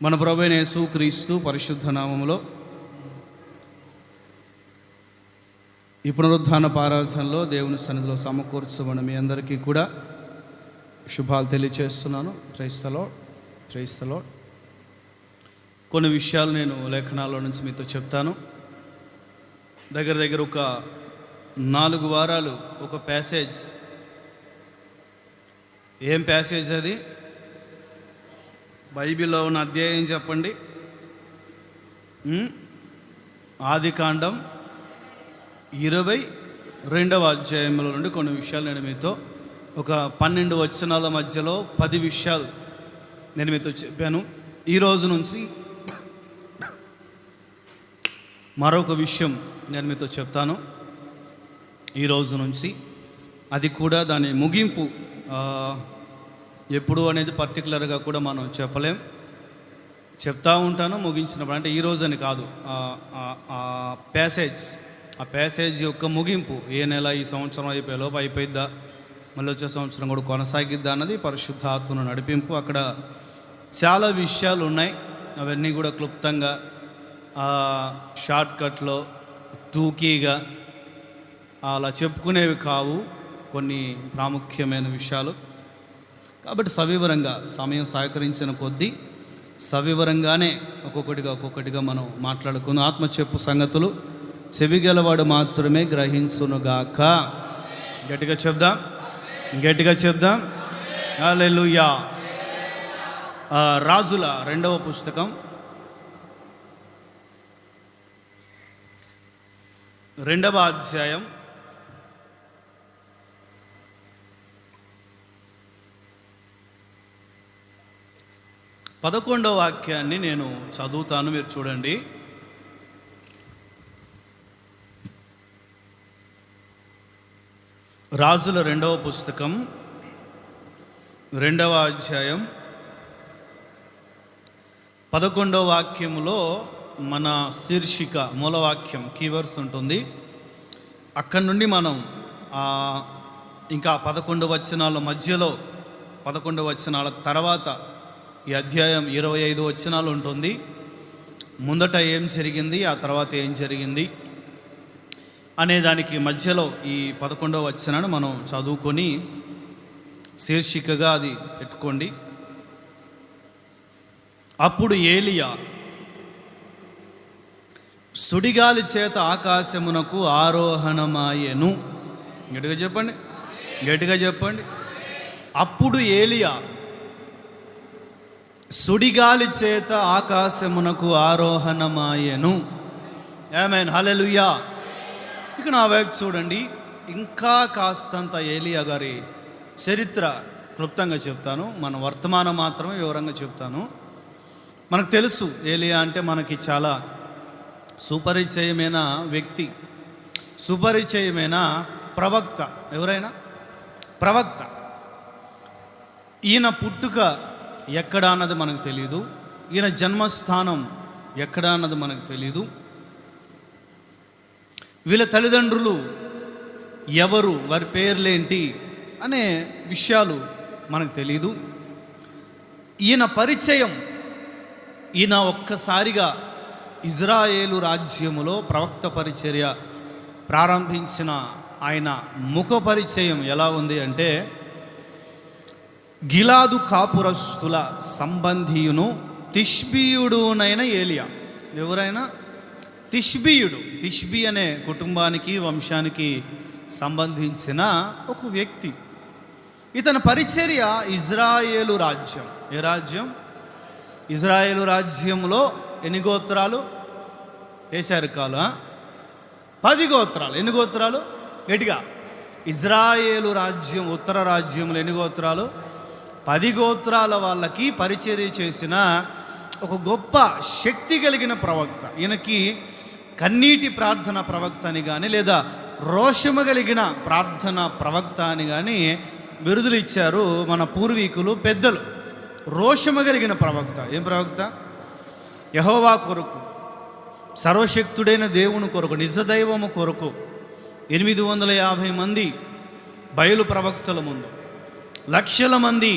మన ప్రభువైన యేసుక్రీస్తు పరిశుద్ధ నామములో ఈ పునరుద్ధాన పారార్థనలో దేవుని సన్నిధిలో సమకూర్చబడిన మీ అందరికీ కూడా శుభాలు తెలియచేస్తున్నాను. Praise the lord. కొన్ని విషయాలు నేను లేఖనాల్లో నుంచి మీతో చెప్తాను. దగ్గర ఒక 4 వారాలు ఒక ప్యాసేజ్. ఏం ప్యాసేజ్ అది? బైబిల్లో ఉన్న అధ్యాయం చెప్పండి. ఆదికాండం 22వ అధ్యాయంలో నుండి కొన్ని విషయాలు నేను మీతో ఒక 12 వచనాల మధ్యలో 10 విషయాలు నేను మీతో చెప్పాను. ఈరోజు నుంచి మరొక విషయం నేను మీతో చెప్తాను. ఈరోజు నుంచి అది కూడా దాని ముగింపు ఎప్పుడు అనేది పర్టికులర్గా కూడా మనం చెప్పలేం. చెప్తా ఉంటాను ముగించినప్పుడు, అంటే ఈరోజు అని కాదు. ఆ ప్యాసేజ్ యొక్క ముగింపు ఏ నెల, ఈ సంవత్సరం అయిపోయేలోపు అయిపోయిద్దా, మళ్ళీ వచ్చే సంవత్సరం కూడా కొనసాగిద్దా అన్నది పరిశుద్ధాత్మను నడిపింపు. అక్కడ చాలా విషయాలు ఉన్నాయి. అవన్నీ కూడా క్లుప్తంగా షార్ట్కట్లో టూకీగా అలా చెప్పుకునేవి కావు, కొన్ని ప్రాముఖ్యమైన విషయాలు. కాబట్టి సవివరంగా సమయం సహకరించిన కొద్దీ సవివరంగానే ఒక్కొక్కటిగా మనం మాట్లాడుకుందాం. ఆత్మ చెప్పు సంగతులు చెవిగలవాడు మాత్రమే గ్రహించునుగాక. గట్టిగా చెప్దాం. హల్లెలూయా. రాజుల 2వ పుస్తకం 2వ అధ్యాయం 11వ వాక్యాన్ని నేను చదువుతాను, మీరు చూడండి. రాజుల 2వ పుస్తకం 2వ అధ్యాయం 11వ వాక్యములో మన శీర్షిక మూలవాక్యం కీవర్డ్స్ ఉంటుంది. అక్కడి నుండి మనం ఇంకా 11 వచనాల మధ్యలో 11 వచనాల తర్వాత ఈ అధ్యాయం 25 వచనాలు ఉంటుంది. ముందట ఏం జరిగింది, ఆ తర్వాత ఏం జరిగింది అనే దానికి మధ్యలో ఈ 11వ వచనాన్ని మనం చదువుకొని శీర్షికగా అది పెట్టుకోండి. అప్పుడు ఏలియా సుడిగాలి చేత ఆకాశమునకు ఆరోహణమాయెను. గట్టిగా చెప్పండి. అప్పుడు ఏలియా సుడిగాలి చేత ఆకాశమునకు ఆరోహణమాయెను. ఆమేన్, హల్లెలూయా. ఇక నా వైపు చూడండి. ఇంకా కాస్తంత ఏలియా గారి చరిత్ర క్లుప్తంగా చెప్తాను. మన వర్తమానం మాత్రమే వివరంగా చెప్తాను. మనకు తెలుసు ఏలియా అంటే మనకి చాలా సుపరిచయమైన వ్యక్తి, సుపరిచయమైన ప్రవక్త. ఎవరైనా ప్రవక్త. ఈయన పుట్టుక ఎక్కడ అన్నది మనకు తెలియదు. ఈయన జన్మస్థానం ఎక్కడ అన్నది మనకు తెలియదు. వీళ్ళ తల్లిదండ్రులు ఎవరు, వారి పేర్లేంటి అనే విషయాలు మనకు తెలియదు. ఈయన పరిచయం, ఈయన ఒక్కసారిగా ఇజ్రాయేలు రాజ్యములో ప్రవక్త పరిచర్య ప్రారంభించిన ఆయన ముఖ పరిచయం ఎలా ఉంది అంటే, గిలాదు కాపురస్తుల సంబంధీయును తిష్బీయుడునైన ఏలియా. ఎవరైనా తిష్బీయుడు, తిష్బీ అనే కుటుంబానికి వంశానికి సంబంధించిన ఒక వ్యక్తి. ఇతని పరిచర్య ఇజ్రాయేలు రాజ్యం. ఏ రాజ్యం? ఇజ్రాయేలు రాజ్యంలో ఎన్ని గోత్రాలు వేశారు? 10 గోత్రాలు. ఎన్ని గోత్రాలు? గట్టిగా. ఇజ్రాయేలు రాజ్యం ఉత్తర రాజ్యంలో ఎన్ని గోత్రాలు? 10 గోత్రాల వాళ్ళకి పరిచర్య చేసిన ఒక గొప్ప శక్తి కలిగిన ప్రవక్త. ఈయనకి కన్నీటి ప్రార్థన ప్రవక్త అని కానీ, లేదా రోషము కలిగిన ప్రార్థన ప్రవక్త అని కానీ బిరుదులు ఇచ్చారు మన పూర్వీకులు, పెద్దలు. రోషము కలిగిన ప్రవక్త. ఏం ప్రవక్త? యెహోవా కొరకు, సర్వశక్తుడైన దేవుని కొరకు, నిజదైవము కొరకు 850 మంది బయలు ప్రవక్తల ముందు, లక్షల మంది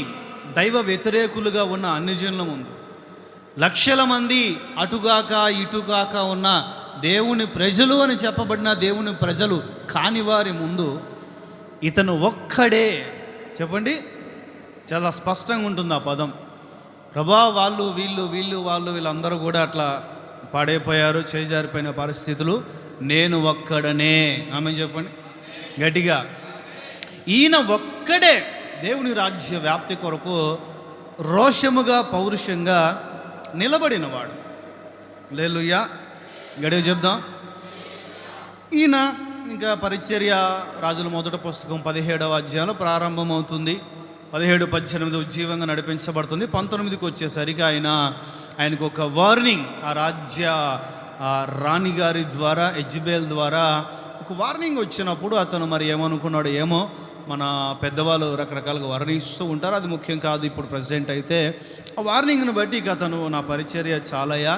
దైవ వ్యతిరేకులుగా ఉన్న అన్యజనుల ముందు లక్షల మంది అటుగాక ఇటుగాక ఉన్న దేవుని ప్రజలు అని చెప్పబడిన దేవుని ప్రజలు కాని వారి ముందు ఇతను ఒక్కడే, చెప్పండి, చాలా స్పష్టంగా ఉంటుంది ఆ పదం. ప్రభా వాళ్ళు వీళ్ళందరూ కూడా అట్లా పాడైపోయారు, చేజారిపోయిన పరిస్థితులు, నేను ఒక్కడనే. ఆమె చెప్పండి గట్టిగా. ఈయన ఒక్కడే దేవుని రాజ్య వ్యాప్తి కొరకు రోషముగా పౌరుషంగా నిలబడినవాడు. హల్లెలూయా, గడిగా చెప్దాం. ఈయన ఇంకా పరిచర్య రాజుల మొదటి పుస్తకం 17వ అధ్యాయంలో ప్రారంభమవుతుంది. 17-18 ఉజ్జీవంగా నడిపించబడుతుంది. 19కి వచ్చేసరికి ఆయనకు ఒక వార్నింగ్, ఆ రాజ్య రాణి గారి ద్వారా, ఎజ్బేల్ ద్వారా ఒక వార్నింగ్ వచ్చినప్పుడు అతను మరి ఏమనుకున్నాడు ఏమో. మన పెద్దవాళ్ళు రకరకాలుగా వర్ణిస్తూ ఉంటారు, అది ముఖ్యం కాదు ఇప్పుడు ప్రజెంట్. అయితే ఆ వార్నింగ్ను బట్టి ఇక అతను నా పరిచర్య చాలయ్యా,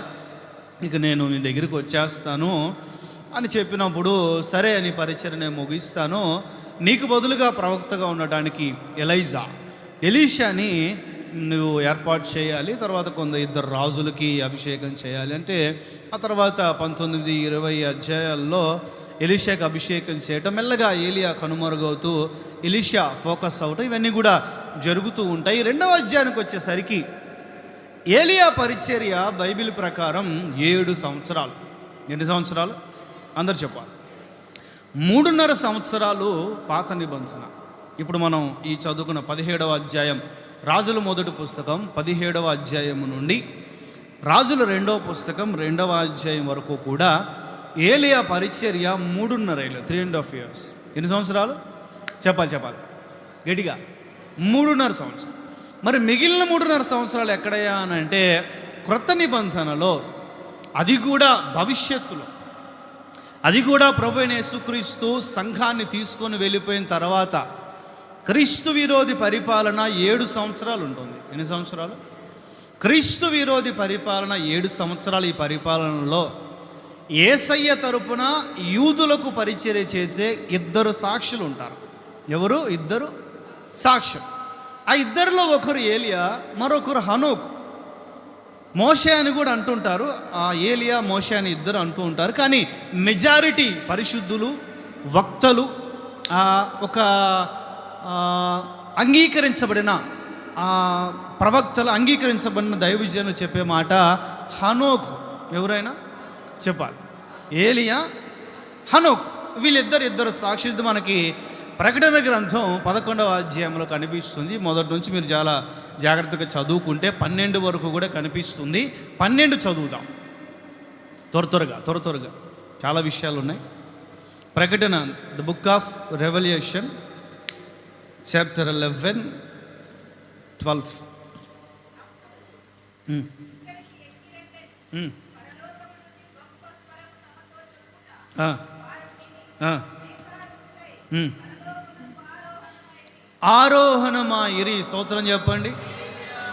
ఇక నేను నీ దగ్గరికి వచ్చేస్తాను అని చెప్పినప్పుడు, సరే నీ పరిచర్య నేను ముగిస్తాను, నీకు బదులుగా ప్రవక్తగా ఉండటానికి ఎలీషాని నువ్వు ఏర్పాటు చేయాలి, తర్వాత ఇద్దరు రాజులకి అభిషేకం చేయాలి అంటే, ఆ తర్వాత 19-20 అధ్యాయాల్లో ఎలీషాకి అభిషేకం చేయటం, మెల్లగా ఏలియా కనుమరుగవుతూ ఎలీషా ఫోకస్ అవటం, ఇవన్నీ కూడా జరుగుతూ ఉంటాయి. 2వ అధ్యాయానికి వచ్చేసరికి ఏలియా పరిచర్య బైబిల్ ప్రకారం 7 సంవత్సరాలు. ఎన్ని సంవత్సరాలు అందరు చెప్పాలి? 3.5 సంవత్సరాలు పాత నిబంధన. ఇప్పుడు మనం ఈ చదువుకున్న 17వ అధ్యాయం రాజుల మొదటి పుస్తకం 17వ అధ్యాయం నుండి రాజుల 2వ పుస్తకం 2వ అధ్యాయం వరకు కూడా ఏలియా పరిచర్య 3.5 ఏళ్ళు, 3.5 years. ఎన్ని సంవత్సరాలు చెప్పాలి గట్టిగా? 3.5 సంవత్సరాలు. మరి మిగిలిన 3.5 సంవత్సరాలు ఎక్కడయ్యా అని అంటే, క్రొత్త నిబంధనలో, అది కూడా భవిష్యత్తులో, అది కూడా ప్రభువైన యేసుక్రీస్తు సంఘాన్ని తీసుకొని వెళ్ళిపోయిన తర్వాత క్రీస్తు విరోధి పరిపాలన 7 సంవత్సరాలు ఉంటుంది. ఎన్ని సంవత్సరాలు? క్రీస్తు విరోధి పరిపాలన 7 సంవత్సరాలు. ఈ పరిపాలనలో యేసయ్య తరపున యూదులకు పరిచర్య చేసే 2 సాక్షులు ఉంటారు. ఎవరు? 2 సాక్షులు. ఆ 2లో ఒకరు ఏలియా, మరొకరు హనోక్. మోషే అని కూడా అంటుంటారు. ఆ ఏలియా మోషే అని 2 అంటూ ఉంటారు. కానీ మెజారిటీ పరిశుద్ధులు, వక్తలు, ఒక అంగీకరించబడిన ప్రవక్తలు, అంగీకరించబడిన దైవజనులు చెప్పే మాట హనోక్. ఎవరైనా చెప్పాలి? ఏలియా, హనోక్, వీళ్ళిద్దరు సాక్షులతో మనకి ప్రకటన గ్రంథం 11వ అధ్యాయంలో కనిపిస్తుంది. మొదటి నుంచి మీరు చాలా జాగ్రత్తగా చదువుకుంటే 12 వరకు కూడా కనిపిస్తుంది. 12 చదువుదాం త్వరగా, చాలా విషయాలు ఉన్నాయి. ప్రకటన, the book of revolution, chapter 11-12. ఆరోహణమాయిరి. స్తోత్రం చెప్పండి.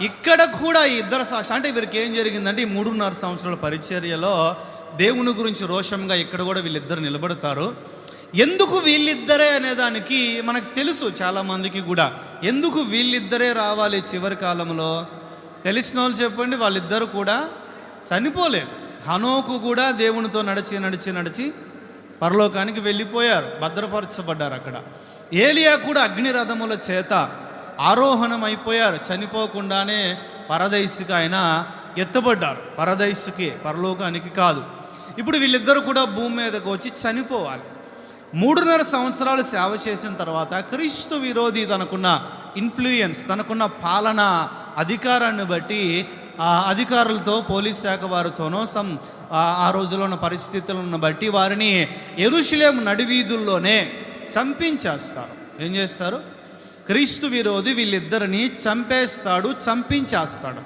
ఇక్కడ కూడా 2 సాక్షి. అంటే వీరికి ఏం జరిగిందంటే, ఈ 3.5 సంవత్సరాల పరిచర్యలో దేవుని గురించి రోషంగా ఇక్కడ కూడా వీళ్ళిద్దరు నిలబడతారు. ఎందుకు వీళ్ళిద్దరే అనేదానికి మనకు తెలుసు చాలామందికి కూడా. ఎందుకు వీళ్ళిద్దరే రావాలి చివరి కాలంలో? తెలిసిన వాళ్ళు చెప్పండి. వాళ్ళిద్దరు కూడా చనిపోలేదు. హనోకు కూడా దేవునితో నడిచి పరలోకానికి వెళ్ళిపోయారు, భద్రపరచబడ్డారు అక్కడ. ఏలియా కూడా అగ్నిరథముల చేత ఆరోహణం అయిపోయారు, చనిపోకుండానే పరదైసుకి ఆయన ఎత్తబడ్డారు. పరదైసుకి, పరలోకానికి కాదు. ఇప్పుడు వీళ్ళిద్దరూ కూడా భూమి మీదకు వచ్చి చనిపోవాలి. 3.5 సంవత్సరాలు సేవ చేసిన తర్వాత క్రీస్తు విరోధి తనకున్న ఇన్ఫ్లుయెన్స్, తనకున్న పాలన అధికారాన్ని బట్టి ఆ అధికారులతో, పోలీస్ శాఖ వారితోనో ఆ రోజులో ఉన్న పరిస్థితులను బట్టి వారిని యెరూషలేము నడివీధుల్లోనే చంపించేస్తారు. ఏం చేస్తారు? క్రీస్తు విరోధి వీళ్ళిద్దరిని చంపించేస్తాడు.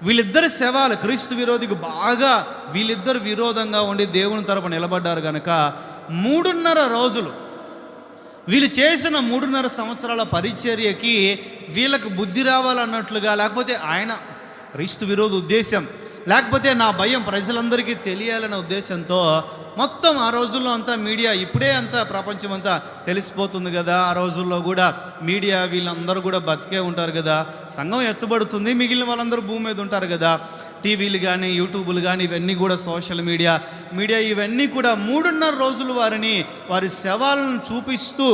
వీళ్ళిద్దరి శవాలు, క్రీస్తు విరోధికి బాగా వీళ్ళిద్దరు విరోధంగా ఉండి దేవుని తరపు నిలబడ్డారు కనుక 3.5 రోజులు వీళ్ళు చేసిన 3.5 సంవత్సరాల పరిచర్యకి వీళ్ళకు బుద్ధి రావాలన్నట్లుగా, లేకపోతే ఆయన క్రీస్తు విరోధ ఉద్దేశం, లేకపోతే నా భయం ప్రజలందరికీ తెలియాలనే ఉద్దేశంతో మొత్తం ఆ రోజుల్లో అంతా మీడియా, ఇప్పుడే అంతా ప్రపంచం అంతా తెలిసిపోతుంది కదా, ఆ రోజుల్లో కూడా మీడియా వీళ్ళందరూ కూడా బతికే ఉంటారు కదా, సంఘం ఎత్తబడుతుంది, మిగిలిన వాళ్ళందరూ భూమి మీద ఉంటారు కదా. టీవీలు కానీ యూట్యూబ్లు కానీ ఇవన్నీ కూడా సోషల్ మీడియా ఇవన్నీ కూడా 3.5 రోజులు వారి శవాలను చూపిస్తూ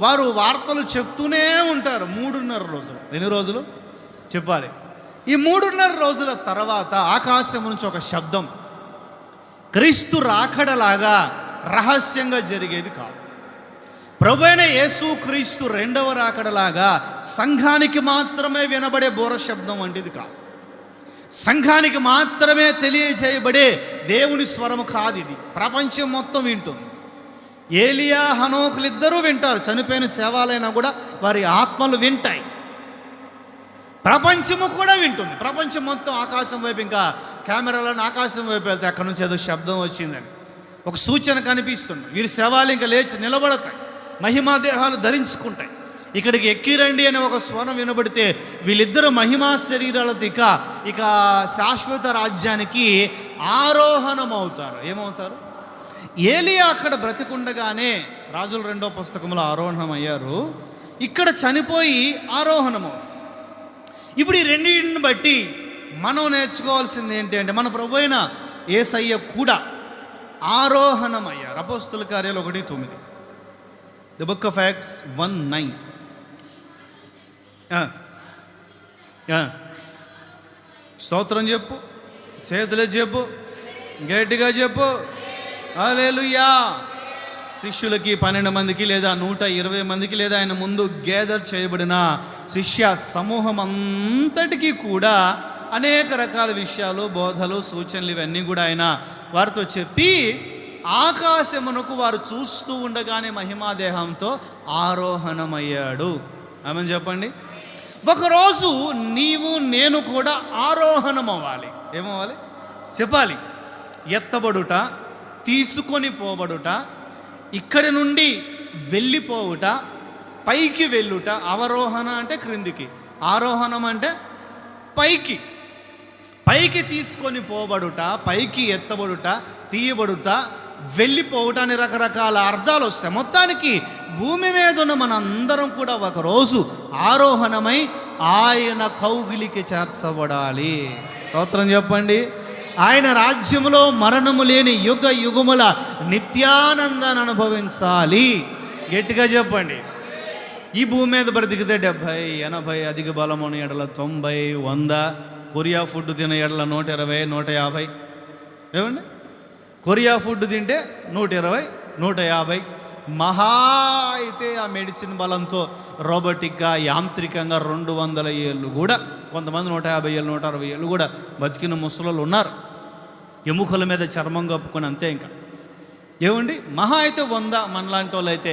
వారు వార్తలు చెప్తూనే ఉంటారు. 3.5 రోజులు. ఎన్ని రోజులు చెప్పాలి? ఈ 3.5 రోజుల తర్వాత ఆకాశం నుంచి ఒక శబ్దం, క్రీస్తు రాకడలాగా రహస్యంగా జరిగేది కాదు. ప్రభువైన యేసు క్రీస్తు రెండవ రాకడలాగా సంఘానికి మాత్రమే వినబడే బోర శబ్దం వంటిది కాదు. సంఘానికి మాత్రమే తెలియజేయబడే దేవుని స్వరము కాదు ఇది. ప్రపంచం మొత్తం వింటుంది. ఏలియా హనోకులు ఇద్దరూ వింటారు. చనిపోయిన శవాలైనా కూడా వారి ఆత్మలు వింటాయి. ప్రపంచము కూడా వింటుంది. ప్రపంచం మొత్తం ఆకాశం వైపు, ఇంకా కెమెరాలను ఆకాశం వైపు వెళ్తే అక్కడ నుంచి ఏదో శబ్దం వచ్చిందని ఒక సూచన కనిపిస్తుంది. వీరి శవాలు ఇంకా లేచి నిలబడతాయి, మహిమా దేహాలు ధరించుకుంటాయి. ఇక్కడికి ఎక్కిరండి అనే ఒక స్వరం వినబడితే వీళ్ళిద్దరు మహిమా శరీరాలతో ఇక శాశ్వత రాజ్యానికి ఆరోహణం అవుతారు. ఏమవుతారు? ఏలియా అక్కడ బ్రతికుండగానే రాజుల 2వ పుస్తకంలో ఆరోహణం అయ్యారు. ఇక్కడ చనిపోయి ఆరోహణం అవుతారు. ఇప్పుడు ఈ రెండింటిని బట్టి మనం నేర్చుకోవాల్సింది ఏంటి అంటే, మన ప్రభు అయిన యేసయ్య కూడా ఆరోహణం అయ్యారు. అపోస్తలుల కార్యాలు 1:9, ది బుక్ ఆఫ్ యాక్ట్స్ 1:9. స్తోత్రం చెప్పు, చేతులే చెప్పు, గట్టిగా చెప్పు, హల్లెలూయా. శిష్యులకి 12 మందికి లేదా 120 మందికి లేదా ఆయన ముందు గ్యాదర్ చేయబడిన శిష్య సమూహం అంతటికీ కూడా అనేక రకాల విషయాలు, బోధలు, సూచనలు ఇవన్నీ కూడా ఆయన వారితో చెప్పి ఆకాశమునకు వారు చూస్తూ ఉండగానే మహిమాదేహంతో ఆరోహణమయ్యాడు. ఆమెను చెప్పండి. ఒకరోజు నీవు నేను కూడా ఆరోహణం అవ్వాలి. ఏమవ్వాలి చెప్పాలి? ఎత్తబడుట, తీసుకొని పోబడుట, ఇక్కడి నుండి వెళ్ళిపోవుట, పైకి వెళ్ళుట. అవరోహణ అంటే క్రిందికి, ఆరోహణం అంటే పైకి తీసుకొని పోబడుట, పైకి ఎత్తబడుట, తీయబడుట, వెళ్ళిపోవుట అని రకరకాల అర్థాలు వస్తాయి. మొత్తానికి భూమి మీద ఉన్న మనందరం కూడా ఒకరోజు ఆరోహణమై ఆయన కౌగిలికి చేర్చబడాలి. స్తోత్రం చెప్పండి. ఆయన రాజ్యములో మరణము లేని యుగ యుగముల నిత్యానందాన్ని అనుభవించాలి. గట్టిగా చెప్పండి. ఈ భూమి మీద బ్రతికితే 70, 80, అధిక బలమున ఎడల 90, 100, కొరియా ఫుడ్ తిన ఎడల 120, 150. ఏమండి? కొరియా ఫుడ్ తింటే 120, 150. మహా అయితే ఆ మెడిసిన్ బలంతో రోబోటిక్గా, యాంత్రికంగా 200 ఏళ్ళు కూడా, కొంతమంది 150 ఏళ్ళు, 160 ఏళ్ళు కూడా బతికిన ముసలోళ్ళు ఉన్నారు. ఎముకల మీద చర్మం కప్పుకొని అంతే. ఇంకా ఏమండి? మహా అయితే 100. మనలాంటి వాళ్ళు అయితే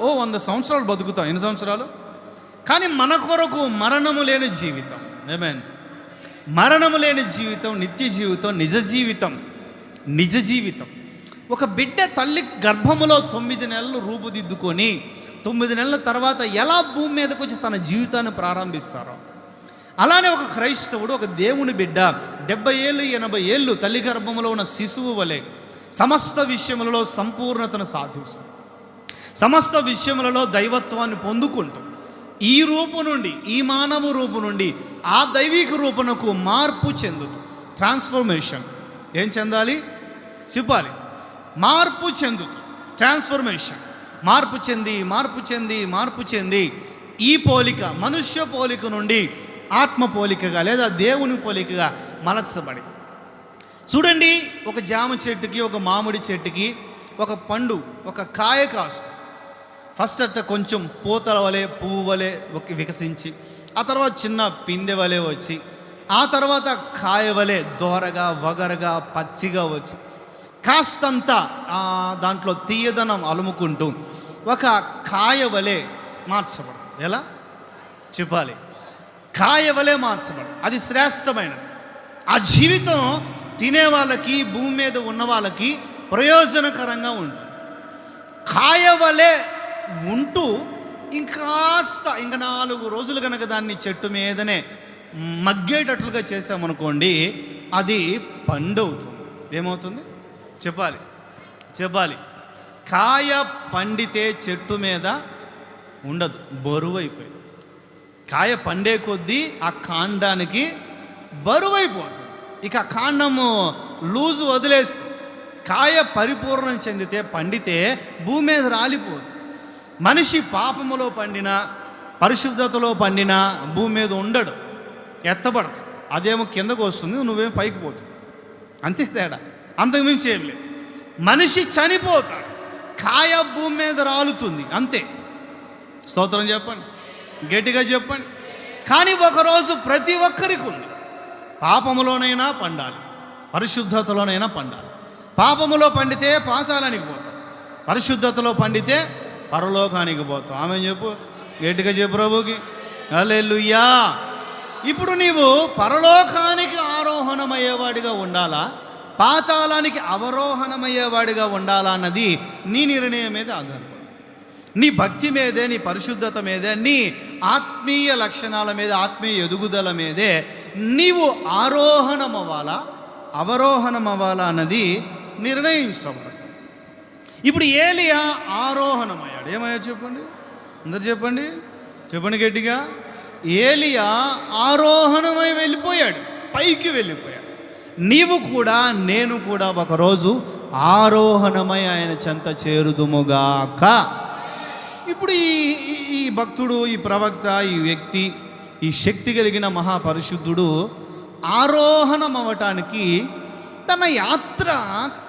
100 సంవత్సరాలు బతుకుతాం. ఎన్ని సంవత్సరాలు? కానీ మన కొరకు మరణము లేని జీవితం. ఏమేన్? మరణము లేని జీవితం, నిత్య జీవితం, నిజ జీవితం. ఒక బిడ్డ తల్లి గర్భములో 9 నెలలు రూపుదిద్దుకొని 9 నెలల తర్వాత ఎలా భూమి మీదకి వచ్చి తన జీవితాన్ని ప్రారంభిస్తారో, అలానే ఒక క్రైస్తవుడు, ఒక దేవుని బిడ్డ 70 ఏళ్ళు 80 ఏళ్ళు తల్లి గర్భంలో ఉన్న శిశువు వలె సమస్త విషయములలో సంపూర్ణతను సాధిస్తాడు. సమస్త విషయములలో దైవత్వాన్ని పొందుకుంటూ ఈ రూపు నుండి, ఈ మానవ రూపు నుండి ఆ దైవిక రూపునకు మార్పు చెందుతూ, ట్రాన్స్ఫర్మేషన్ ఏం చెందాలి చెప్పాలి? మార్పు చెందుతూ, ట్రాన్స్ఫర్మేషన్, మార్పు చెంది ఈ పోలిక, మనుష్య పోలిక నుండి ఆత్మ పోలికగా లేదా దేవుని పోలికగా మలచబడి. చూడండి, ఒక జామ చెట్టుకి, ఒక మామిడి చెట్టుకి ఒక పండు, ఒక కాయ కాస్తుంది. ఫస్ట్ అట్ట కొంచెం పూతల వలె, పువ్వు వలె వికసించి, ఆ తర్వాత చిన్న పిందె వలె వచ్చి, ఆ తర్వాత కాయ వలె దోరగా, వగరగా, పచ్చిగా వచ్చి, కాస్తంత దాంట్లో తీయదనం అలుముకుంటూ ఒక కాయ వలె మార్చబడదు. ఎలా చెప్పాలి? కాయ వలె మార్చబడదు. అది శ్రేష్టమైనది. ఆ జీవితం తినే వాళ్ళకి, భూమి మీద ఉన్న వాళ్ళకి ప్రయోజనకరంగా ఉంటుంది. కాయ వలె ఉంటూ ఇంకాస్త 4 రోజులు కనుక దాన్ని చెట్టు మీదనే మగ్గేటట్లుగా చేసామనుకోండి, అది పండు అవుతుంది. ఏమవుతుంది చెప్పాలి? కాయ పండితే చెట్టు మీద ఉండదు, బరువు అయిపోయింది. కాయ పండే కొద్దీ ఆ కాండానికి బరువైపోతుంది. ఇక కాండము లూజు వదిలేస్తుంది. కాయ పరిపూర్ణం చెందితే పండితే భూమి మీద రాలిపోదు. మనిషి పాపములో పండినా పరిశుద్ధతలో పండినా భూమి మీద ఉండడు, ఎత్తబడతాడు. అదేమో కిందకు వస్తుంది, నువ్వేమో పైకి పోతావు. అంతే తేడా, అంతకుమించి ఏం లేదు. మనిషి చనిపోతాడు, కాయ భూమి మీద రాలుతుంది, అంతే. స్తోత్రం చెప్పండి, గట్టిగా చెప్పండి. కానీ ఒకరోజు ప్రతి ఒక్కరికి ఉంది. పాపములోనైనా పండాలి, పరిశుద్ధతలోనైనా పండాలి. పాపములో పండితే పాతాళానికి పోతాం, పరిశుద్ధతలో పండితే పరలోకానికి పోతాం. ఆమె చెప్పు, గట్టిగా చెప్పు ప్రభుకి హల్లెలూయా. ఇప్పుడు నీవు పరలోకానికి ఆరోహణమయ్యేవాడిగా ఉండాలా, పాతాళానికి అవరోహణమయ్యేవాడిగా ఉండాలా అన్నది నీ నిర్ణయం మీద ఆధారపడి, నీ భక్తి మీదే, నీ పరిశుద్ధత మీదే, నీ ఆత్మీయ లక్షణాల మీద, ఆత్మీయ ఎదుగుదల మీదే నీవు ఆరోహణమవ్వాలా అవరోహణమవ్వాలా అన్నది నిర్ణయించబడుతుంది. ఇప్పుడు ఏలియా ఆరోహణమయ్యాడు. ఏమయ్యాడు చెప్పండి, అందరు చెప్పండి, చెప్పండి గట్టిగా. ఏలియా ఆరోహణమై వెళ్ళిపోయాడు, పైకి వెళ్ళిపోయాడు. నీవు కూడా నేను కూడా ఒకరోజు ఆరోహణమై ఆయన చెంత చేరుదుముగాక. ఇప్పుడు ఈ భక్తుడు, ఈ ప్రవక్త, ఈ వ్యక్తి, ఈ శక్తి కలిగిన మహాపరిశుద్ధుడు ఆరోహణం అవ్వటానికి తన యాత్ర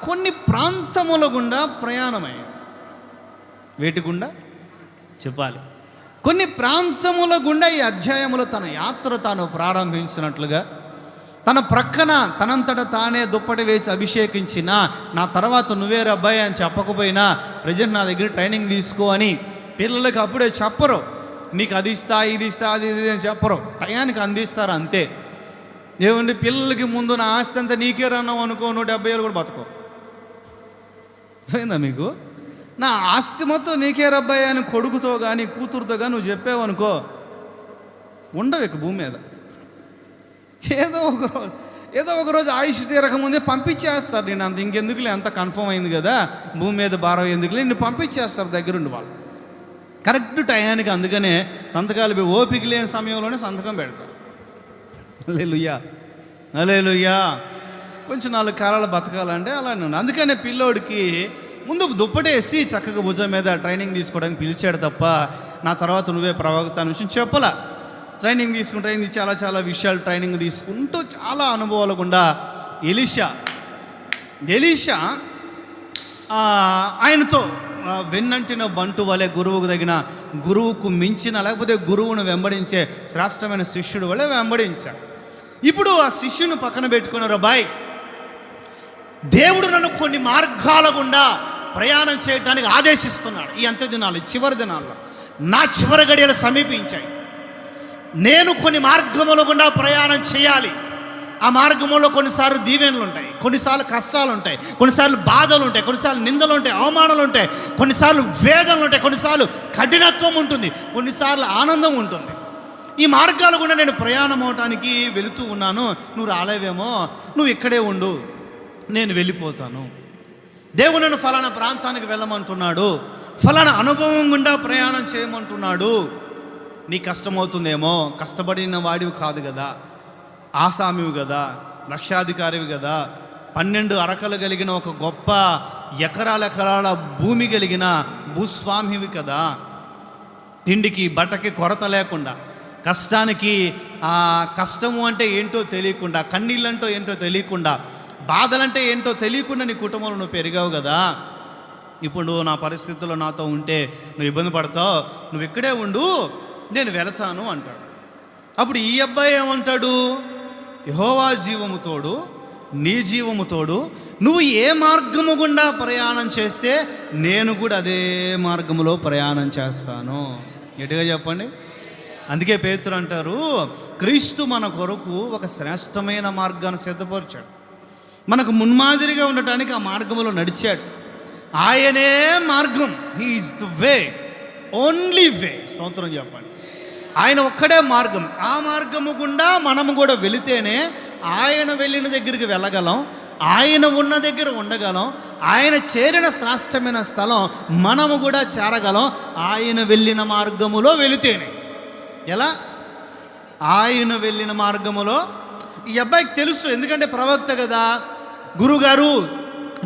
కొన్ని ప్రాంతముల గుండా ప్రయాణమయ్యాడు. వేటి గుండా చెప్పాలి, కొన్ని ప్రాంతముల గుండా ఈ అధ్యాయములో తన యాత్ర తాను ప్రారంభించినట్లుగా, తన ప్రక్కన తనంతట తానే దుప్పటి వేసి అభిషేకించిన, నా తర్వాత నువ్వే రబ్బాయి అని చెప్పకపోయినా, ప్రజెంట్ నా దగ్గర ట్రైనింగ్ తీసుకో అని పిల్లలకి అప్పుడే చెప్పరు. నీకు అది ఇస్తా, ఇది ఇస్తా, అది ఇది అని చెప్పరు, టయానికి అందిస్తారు అంతే. ఏమండి, పిల్లలకి ముందు నా ఆస్తి అంతా నీకే రన్నావు అనుకో, 170 ఏళ్ళు కూడా బతకో. అయిందా మీకు? నా ఆస్తి మొత్తం నీకే రబ్బాయి అని కొడుకుతో కానీ కూతురుతో కానీ నువ్వు చెప్పావనుకో, ఉండవు ఇక భూమి మీద. ఏదో ఒక రోజు ఆయుష్ తీరకముందే పంపించేస్తారు. నేను అంత ఇంకెందుకులే, అంత కన్ఫర్మ్ అయింది కదా, భూమి మీద భారం ఎందుకులే, నిన్ను పంపించేస్తారు దగ్గరుండి వాళ్ళు కరెక్ట్ టయానికి. అందుకనే సంతకాలు ఓపిక లేని సమయంలోనే సంతకం పెడతారు. హల్లెలూయా, హల్లెలూయా. కొంచెం 4 కాలాలు బతకాలంటే అలానే ఉంది. అందుకనే పిల్లోడికి ముందు దుప్పటేసి చక్కగా భుజం మీద ట్రైనింగ్ తీసుకోవడానికి పిలిచాడు తప్ప, నా తర్వాత నువ్వే ప్రవక్త అనే విషయం చెప్పలా. ట్రైనింగ్ తీసుకుంటే చాలా చాలా విషయాలు ట్రైనింగ్ తీసుకుంటూ చాలా అనుభవాలు గుండా ఎలీషా ఆయనతో వెన్నంటిన బంటు వలె, గురువుకు తగిన, గురువుకు మించిన, లేకపోతే గురువును వెంబడించే శ్రేష్టమైన శిష్యుడు వలె వెంబడించాడు. ఇప్పుడు ఆ శిష్యుని పక్కన పెట్టుకున్నారు. బాయ్, దేవుడు నన్ను కొన్ని మార్గాల గుండా ప్రయాణం చేయడానికి ఆదేశిస్తున్నాడు. ఈ అంత్య దినాలు, చివరి దినాల్లో నా చివరి గడియలు సమీపించాయి. నేను కొన్ని మార్గముల గుండా ప్రయాణం చేయాలి. ఆ మార్గంలో కొన్నిసార్లు దీవెనలు ఉంటాయి, కొన్నిసార్లు కష్టాలు ఉంటాయి, కొన్నిసార్లు బాధలు ఉంటాయి, కొన్నిసార్లు నిందలు ఉంటాయి, అవమానాలు ఉంటాయి, కొన్నిసార్లు వేదనలు ఉంటాయి, కొన్నిసార్లు కఠినత్వం ఉంటుంది, కొన్నిసార్లు ఆనందం ఉంటుంది. ఈ మార్గాల గుండా నేను ప్రయాణం అవటానికి వెళుతూ ఉన్నాను. నువ్వు రాలేవేమో, నువ్వు ఇక్కడే ఉండు, నేను వెళ్ళిపోతాను. దేవుడు నన్ను ఫలానా ప్రాంతానికి వెళ్ళమంటున్నాడు, ఫలానా అనుభవం గుండా ప్రయాణం చేయమంటున్నాడు. నీ కష్టమవుతుందేమో, కష్టపడిన వాడివి కాదు కదా, ఆసామివి కదా, లక్షాధికారివి కదా, 12 అరకలు కలిగిన ఒక గొప్ప ఎకరాల భూమి కలిగిన భూస్వామివి కదా. తిండికి బట్టకి కొరత లేకుండా, కష్టానికి కష్టము అంటే ఏంటో తెలియకుండా, కన్నీళ్ళంటో ఏంటో తెలియకుండా, బాధలంటే ఏంటో తెలియకుండా నీ కుటుంబంలో నువ్వు పెరిగావు కదా. ఇప్పుడు నువ్వు నా పరిస్థితుల్లో నాతో ఉంటే నువ్వు ఇబ్బంది పడతావు, నువ్వు ఇక్కడే ఉండు, నేను వెళతాను అంటాడు. అప్పుడు ఈ అబ్బాయి ఏమంటాడు? యెహోవా జీవము తోడు, నీ జీవము తోడు, నువ్వు ఏ మార్గము గుండా ప్రయాణం చేస్తే నేను కూడా అదే మార్గములో ప్రయాణం చేస్తాను. గట్టిగా చెప్పండి. అందుకే పేతురు అంటారు, క్రీస్తు మన కొరకు ఒక శ్రేష్టమైన మార్గాన్ని సిద్ధపరిచాడు, మనకు మున్మాదిరిగా ఉండటానికి ఆ మార్గంలో నడిచాడు. ఆయనే మార్గం, he is the way, only way. స్తోత్రం చెప్పండి. ఆయన ఒక్కడే మార్గం. ఆ మార్గము గుండా మనము కూడా వెళితేనే ఆయన వెళ్ళిన దగ్గరికి వెళ్ళగలం, ఆయన ఉన్న దగ్గర ఉండగలం, ఆయన చేరిన శ్రేష్టమైన స్థలం మనము కూడా చేరగలం. ఆయన వెళ్ళిన మార్గములో వెళితేనే. ఎలా? ఆయన వెళ్ళిన మార్గములో. ఈ అబ్బాయికి తెలుసు, ఎందుకంటే ప్రవక్త కదా. గురుగారు,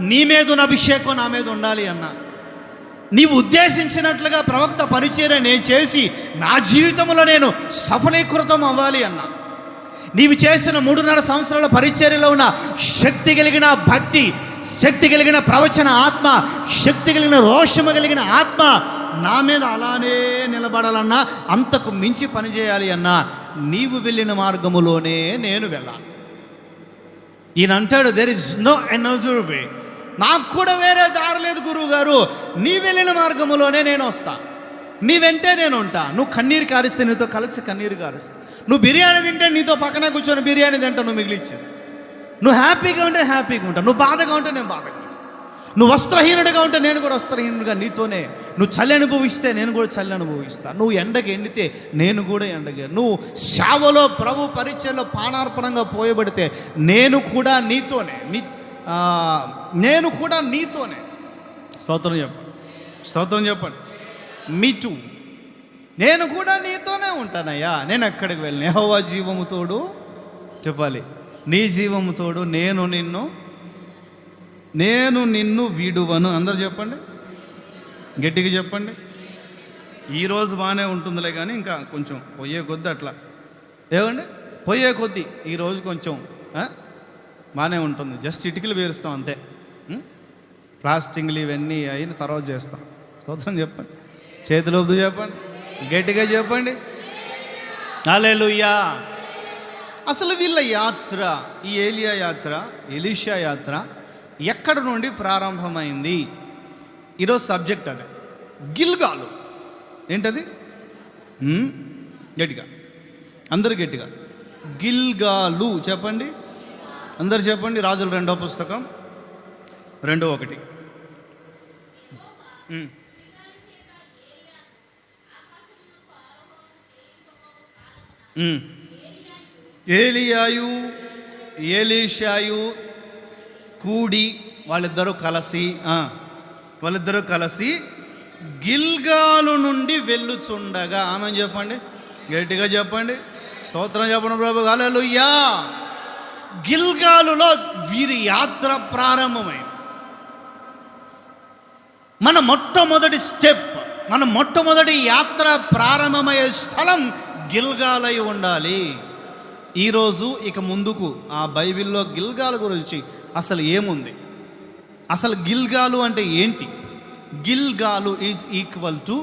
నీ మీద ఉన్న అభిషేకం నా మీద ఉండాలి అన్న. నీవు ఉద్దేశించినట్లుగా ప్రవక్త పరిచర్య నేను చేసి నా జీవితంలో నేను సఫలీకృతం అవ్వాలి అన్న. నీవు చేసిన 3.5 సంవత్సరాల పరిచర్యలో ఉన్న శక్తి కలిగిన భక్తి, శక్తి కలిగిన ప్రవచన ఆత్మ, శక్తి కలిగిన రోషము కలిగిన ఆత్మ నా మీద అలానే నిలబడాలన్నా, అంతకు మించి పనిచేయాలి అన్నా, నీవు వెళ్ళిన మార్గములోనే నేను వెళ్ళాలి. ఈయన అంటాడు, there is no another way. నాకు కూడా వేరే దారి లేదు గురువుగారు, నీ వెళ్ళిన మార్గములోనే నేను వస్తా, నీ వెంటే నేను ఉంటా. నువ్వు కన్నీరు కారిస్తే నీతో కలిసి కన్నీరు కారుస్తా, నువ్వు బిర్యానీ తింటే నీతో పక్కన కూర్చొని బిర్యానీ తింటా, నువ్వు మిగిలిచ్చేది. నువ్వు హ్యాపీగా ఉంటే హ్యాపీగా ఉంటా, నువ్వు బాధగా ఉంటే నేను బాధగా ఉంటా, నువ్వు వస్త్రహీనుడిగా ఉంటే నేను కూడా వస్త్రహీనుడిగా నీతోనే, నువ్వు చలి అనుభవిస్తే నేను కూడా చలి అనుభవిస్తా, నువ్వు ఎండకి ఎండితే నేను కూడా ఎండగా, నువ్వు సేవలో ప్రభు పరిచయలో పానార్పణంగా పోయబడితే నేను కూడా నీతోనే, నేను కూడా నీతోనే. స్తోత్రం చెప్పండి, స్తోత్రం చెప్పండి. మీ టూ, నేను కూడా నీతోనే ఉంటానయ్యా. నేను ఎక్కడికి వెళ్ళను. యెహోవా జీవము తోడు చెప్పాలి, నీ జీవము తోడు, నేను నిన్ను వీడువను. అందరు చెప్పండి, గట్టిగా చెప్పండి. ఈరోజు బాగానే ఉంటుందిలే, కానీ ఇంకా కొంచెం పోయే కొద్దీ అట్లా ఏమండి, పోయే కొద్దీ ఈరోజు కొంచెం బాగానే ఉంటుంది. జస్ట్ ఇటుకలు వేరుస్తాం అంతే. ప్లాస్టింగ్లు ఇవన్నీ అయిన తర్వాత చేస్తాం. స్తోత్రం చెప్పండి, చేతులు ఊపుతూ చెప్పండి, గట్టిగా చెప్పండి, హల్లెలూయా. అసలు వీళ్ళ యాత్ర, ఈ ఏలియా యాత్ర, ఎలీషా యాత్ర ఎక్కడ నుండి ప్రారంభమైంది? ఈరోజు సబ్జెక్ట్ అదే, గిల్గాలు. ఏంటది? గట్టిగా అందరు గట్టిగా, గిల్గాలు చెప్పండి, అందరు చెప్పండి. రాజుల 2వ పుస్తకం 2:1. ఏలియాయు ఎలీషాయు కూడి వాళ్ళిద్దరూ కలిసి గిల్గాలు నుండి వెళ్ళుచుండగా, ఆమె చెప్పండి, గట్టిగా చెప్పండి, స్తోత్రం చెప్పండి ప్రభు, హల్లెలూయా. గిల్గాలులో వీరి యాత్ర ప్రారంభమైంది. మన మొట్టమొదటి స్టెప్, మన మొట్టమొదటి యాత్ర ప్రారంభమయ్యే స్థలం గిల్గాలై ఉండాలి. ఈరోజు ఇక ముందుకు ఆ బైబిల్లో గిల్గాలు గురించి అసలు ఏముంది, అసలు గిల్గాలు అంటే ఏంటి? గిల్గాలు ఈజ్ ఈక్వల్ టు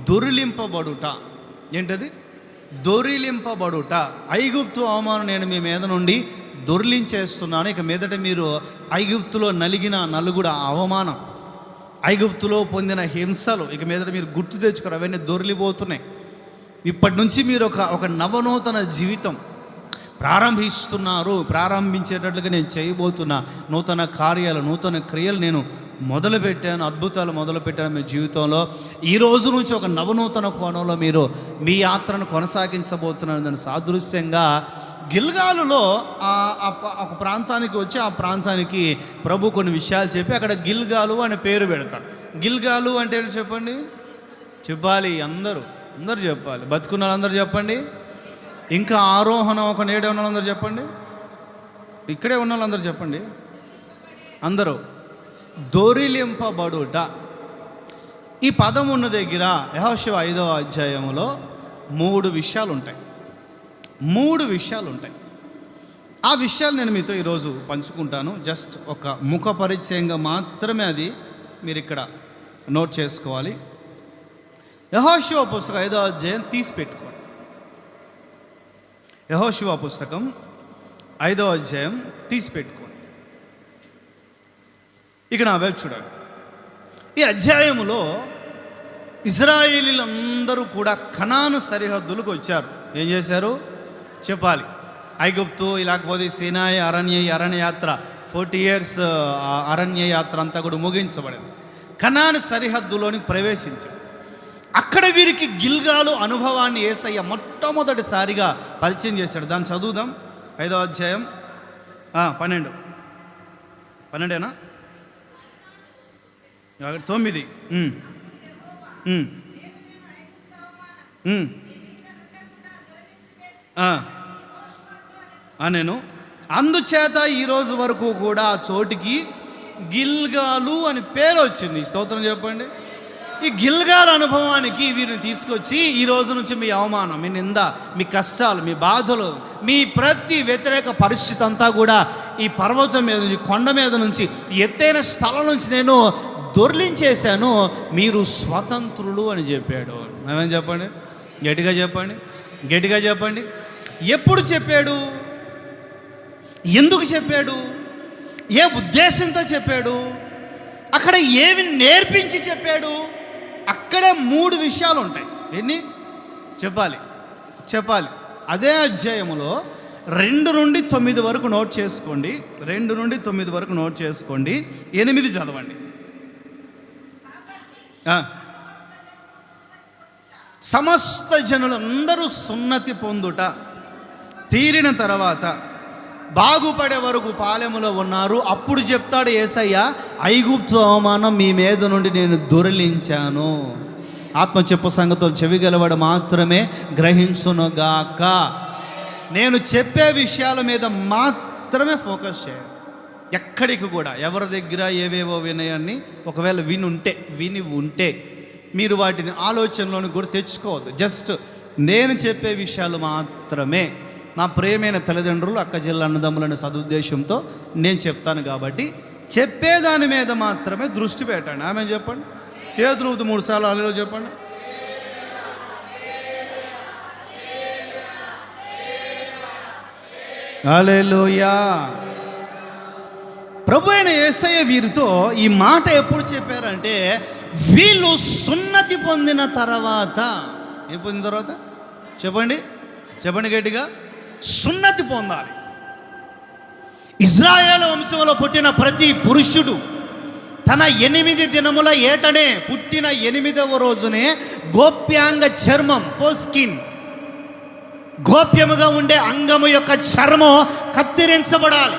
దొరిలింపబడుట. ఏంటది? దొరిలింపబడుట. ఐగుప్తు అవమానం నేను మీ మీద నుండి దొరిలించేస్తున్నాను, ఇక మీదట మీరు ఐగుప్తులో నలిగిన నలుగుడ అవమానం, ఐగుప్తులో పొందిన హింసలు ఇక మీదట మీరు గుర్తు తెచ్చుకోరు, అవన్నీ దొరిలిపోతున్నాయి. ఇప్పటి నుంచి మీరు ఒక నవనూతన జీవితం ప్రారంభించేటట్లుగా నేను చేయబోతున్నా నూతన కార్యాలు, నూతన క్రియలు నేను మొదలుపెట్టాను, అద్భుతాలు మొదలుపెట్టాను మీ జీవితంలో. ఈ రోజు నుంచి ఒక నవనూతన కోణంలో మీరు మీ యాత్రను కొనసాగించబోతున్నారు. దాని సాదృశ్యంగా గిల్గాలులో ఒక ప్రాంతానికి వచ్చి ఆ ప్రాంతానికి ప్రభు కొన్ని విషయాలు చెప్పి అక్కడ గిల్గాలు అనే పేరు పెడతాడు. గిల్గాలు అంటే ఏంటి చెప్పండి, చెప్పాలి, అందరూ చెప్పాలి, బతుకున్న వాళ్ళందరూ చెప్పండి, ఇంకా ఆరోహణం ఒక నేడే ఉన్న వాళ్ళందరూ చెప్పండి, ఇక్కడే ఉన్న వాళ్ళందరూ చెప్పండి, అందరూ. దొరిలింపబడుట. ఈ పదం ఉన్న దగ్గర యెహోషువ 5వ అధ్యాయంలో 3 విషయాలు ఉంటాయి. ఆ విషయాలు నేను మీతో ఈరోజు పంచుకుంటాను. జస్ట్ ఒక ముఖ పరిచయంగా మాత్రమే అది మీరు ఇక్కడ నోట్ చేసుకోవాలి. యెహోషువ పుస్తకం 5వ అధ్యాయం తీసి పెట్టుకోండి. యెహోషువ పుస్తకం 5వ అధ్యాయం తీసి పెట్టుకోండి. ఇక నా వైపు చూడండి. ఈ అధ్యాయములో ఇజ్రాయేలీలందరూ కూడా కనాను సరిహద్దులకు వచ్చారు. ఏం చేశారు చెప్పాలి. ఐగుప్తు, లేకపోతే సీనాయి అరణ్య యాత్ర 40 years అరణ్య యాత్ర అంతా కూడా ముగించబడింది. కనాను సరిహద్దులోనికి ప్రవేశించారు. అక్కడ వీరికి గిల్గాలు అనుభవాన్ని యేసయ్య మొట్టమొదటిసారిగా పరిచయం చేశాడు. దాన్ని చదువుదాం. 5వ అధ్యాయం 12 12 9. నేను అందుచేత ఈరోజు వరకు కూడా ఆ చోటికి గిల్గాలు అని పేరు వచ్చింది. స్తోత్రం చెప్పండి. ఈ గిల్గాల్ అనుభవానికి వీరిని తీసుకొచ్చి ఈ రోజు నుంచి మీ అవమానం, మీ నింద, మీ కష్టాలు, మీ బాధలు, మీ ప్రతి వ్యతిరేక పరిస్థితి అంతా కూడా ఈ పర్వతం మీద నుంచి, కొండ మీద నుంచి, ఎత్తైన స్థలం నుంచి నేను దొర్లించేశాను, మీరు స్వతంత్రులు అని చెప్పాడు. ఏమని చెప్పండి? గట్టిగా చెప్పండి, గట్టిగా చెప్పండి. ఎప్పుడు చెప్పాడు? ఎందుకు చెప్పాడు? ఏ ఉద్దేశంతో చెప్పాడు? అక్కడ ఏమి నేర్పించి చెప్పాడు? అక్కడే 3 విషయాలు ఉంటాయి. ఎన్ని చెప్పాలి. అదే అధ్యాయములో 2 నుండి 9 వరకు నోట్ చేసుకోండి. 2 నుండి 9 వరకు నోట్ చేసుకోండి. 8 చదవండి. సమస్త జనులందరూ సున్నతి పొందుట తీరిన తర్వాత బాగుపడే వరకు పాలెములో ఉన్నారు. అప్పుడు చెప్తాడు యేసయ్య, ఐగుప్తు అవమానం మీ మీద నుండి నేను దొరిలించాను. ఆత్మ చెప్పు సంగతులు చెవిగలవాడు మాత్రమే గ్రహించునుగాక. నేను చెప్పే విషయాల మీద మాత్రమే ఫోకస్ చేయాలి. ఎక్కడికి కూడా ఎవరి దగ్గర ఏవేవో వినయాన్ని ఒకవేళ విని ఉంటే మీరు వాటిని ఆలోచనలోని కూడా తెచ్చుకోవద్దు. జస్ట్ నేను చెప్పే విషయాలు మాత్రమే, నా ప్రియమైన తల్లిదండ్రులు, అక్క చెల్లి, అన్నదమ్ములను సదుద్దేశంతో నేను చెప్తాను. కాబట్టి చెప్పేదాని మీద మాత్రమే దృష్టి పెట్టండి. ఆమె చెప్పండి. చేతులు 3 సార్లు అలా చెప్పండి. హల్లెలూయా. ప్రభు అయిన యేసయ్య వీరితో ఈ మాట ఎప్పుడు చెప్పారంటే, వీళ్ళు సున్నతి పొందిన తర్వాత. ఏం పొందిన తర్వాత? చెప్పండి గట్టిగా. సున్నతి పొందాలి. ఇజ్రాయేలు వంశంలో పుట్టిన ప్రతి పురుషుడు తన 8 దినముల ఏటనే పుట్టిన 8వ రోజునే గోప్యాంగ చర్మం, ఫోస్కిన్, గోప్యముగా ఉండే అంగము యొక్క చర్మం కత్తిరించబడాలి.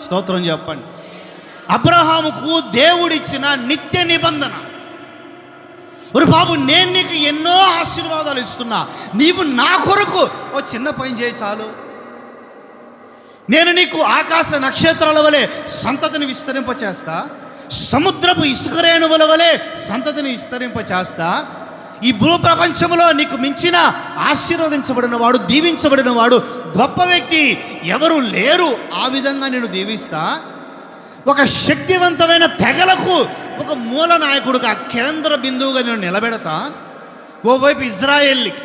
స్తోత్రం చెప్పండి. అబ్రహాముకు దేవుడిచ్చిన నిత్య నిబంధన. ఒరు బాబు, నేను నీకు ఎన్నో ఆశీర్వాదాలు ఇస్తున్నా, నీవు నా కొరకు ఓ చిన్న పని చేయి చాలు. నేను నీకు ఆకాశ నక్షత్రాల వలె సంతతిని విస్తరింపచేస్తా, సముద్రపు ఇసుకరేణువుల వలె సంతతిని విస్తరింపచేస్తా. ఈ భూప్రపంచంలో నీకు మించిన ఆశీర్వదించబడిన వాడు, దీవించబడిన వాడు, గొప్ప వ్యక్తి ఎవరు లేరు. ఆ విధంగా నేను దీవిస్తా. ఒక శక్తివంతమైన తెగలకు ఒక మూల నాయకుడిగా, కేంద్ర బిందువుగా నేను నిలబెడతా. ఓవైపు ఇజ్రాయేల్కి,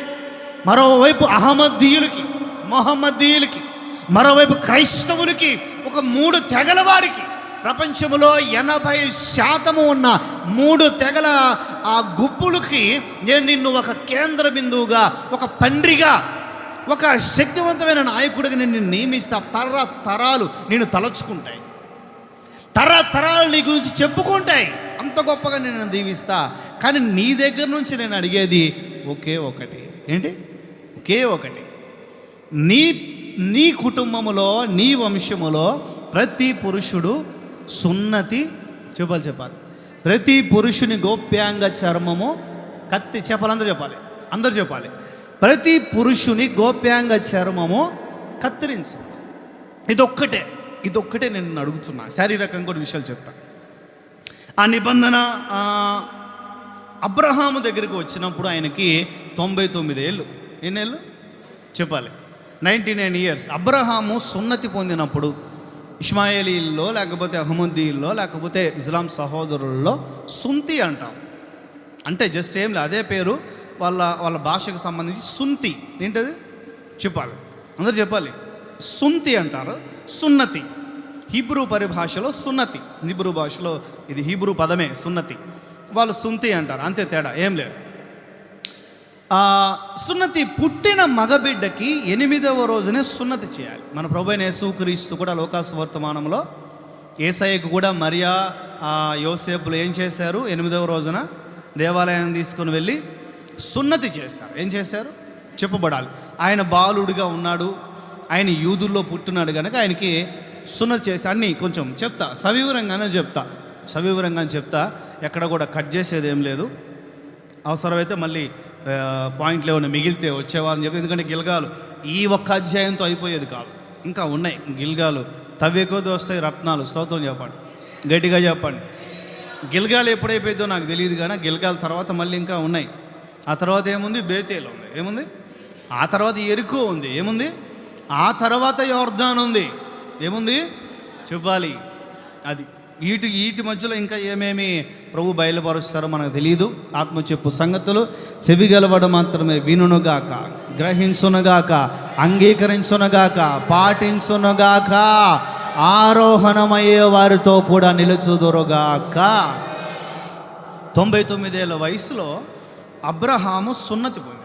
మరోవైపు అహ్మదీయులకి, మొహమ్మదీయులకి, మరోవైపు క్రైస్తవులకి, ఒక 3 తెగల వారికి, ప్రపంచంలో 80% ఉన్న 3 తెగల ఆ గుంపులకి నేను నిన్ను ఒక కేంద్ర బిందువుగా, ఒక తండ్రిగా, ఒక శక్తివంతమైన నాయకుడిగా నేను నియమిస్తా. తరాలు నేను తలచుకుంటాయి, తరాలు నీ గురించి చెప్పుకుంటాయి. అంత గొప్పగా నేను దీవిస్తా. కానీ నీ దగ్గర నుంచి నేను అడిగేది ఒకే ఒకటి. ఏంటి? ఒకే ఒకటి. నీ కుటుంబములో, నీ వంశములో ప్రతి పురుషుడు సున్నతి చెప్పాలి. ప్రతి పురుషుని గోప్యాంగ చర్మము కత్తి అందరూ చెప్పాలి. ప్రతి పురుషుని గోప్యాంగ చర్మము కత్తిరించాలి. ఇదొక్కటే నేను అడుగుతున్నా. శారీరకంగా కూడా విషయాలు చెప్తా. ఆ నిబంధన అబ్రహాము దగ్గరికి వచ్చినప్పుడు ఆయనకి 99 ఏళ్ళు. ఎన్నేళ్ళు చెప్పాలి? 99 ఇయర్స్. అబ్రహాము సున్నతి పొందినప్పుడు ఇష్మాయేలీల్లో, లేకపోతే అహ్మదీయుల్లో, లేకపోతే ఇస్లాం సహోదరుల్లో సుంతి అంటాం. అంటే జస్ట్ ఏం లేదు, అదే పేరు. వాళ్ళ భాషకు సంబంధించి సుంతి. ఏంటది? అందరూ చెప్పాలి. సుంతి అంటారు. సున్నతి హీబ్రూ పరిభాషలో సున్నతి, హీబ్రూ భాషలో ఇది హీబ్రూ పదమే సున్నతి. వాళ్ళు సుంతి అంటారు, అంతే తేడా, ఏం లేదు. సున్నతి పుట్టిన మగబిడ్డకి 8వ రోజునే సున్నతి చేయాలి. మన ప్రభువైన యేసుక్రీస్తు కూడా లోకాసువర్తమానంలో యేసయ్యకు కూడా మరియా యోసేపులు ఏం చేశారు? 8వ రోజున దేవాలయాన్ని తీసుకుని వెళ్ళి సున్నతి చేశారు. ఏం చేశారు చెప్పబడాలి. ఆయన బాలుడిగా ఉన్నాడు, ఆయన యూదుల్లో పుట్టినాడు కనుక ఆయనకి సున్నతి చేసి అన్నీ కొంచెం చెప్తా, సవివరంగానే చెప్తా. ఎక్కడ కూడా కట్ చేసేది ఏం లేదు. అవసరమైతే మళ్ళీ పాయింట్లు ఏమైనా మిగిలితే వచ్చేవారని చెప్పి, ఎందుకంటే గిల్గాలు ఈ ఒక్క అధ్యాయంతో అయిపోయేది కాదు. ఇంకా ఉన్నాయి. గిల్గాలు తవ్వే కొద్దీ వస్తాయి రత్నాలు. స్తోత్రం చెప్పండి, గట్టిగా చెప్పండి. గిల్గాలు ఎప్పుడైపోయిందో నాకు తెలియదు, కానీ గిల్గాల తర్వాత మళ్ళీ ఇంకా ఉన్నాయి. ఆ తర్వాత ఏముంది? బేతేలు ఉంది. ఏముంది? ఆ తర్వాత ఎరుకో ఉంది. ఏముంది? ఆ తర్వాత యోర్దాన్ ఉంది. ఏముంది? చెప్పాలి. అది వీటి మధ్యలో ఇంకా ఏమేమి ప్రభు బయలుపరుస్తారో మనకు తెలియదు. ఆత్మ చెప్పు సంగతులు చెవిగలవాడు మాత్రమే వినుగాక, గ్రహించునుగాక, అంగీకరించునుగాక, పాటించునుగాక, ఆరోహణమయ్యే వారితో కూడా నిలుచుదురుగాక. 99 ఏళ్ళ వయసులో అబ్రహాము సున్నతి పొందాడు.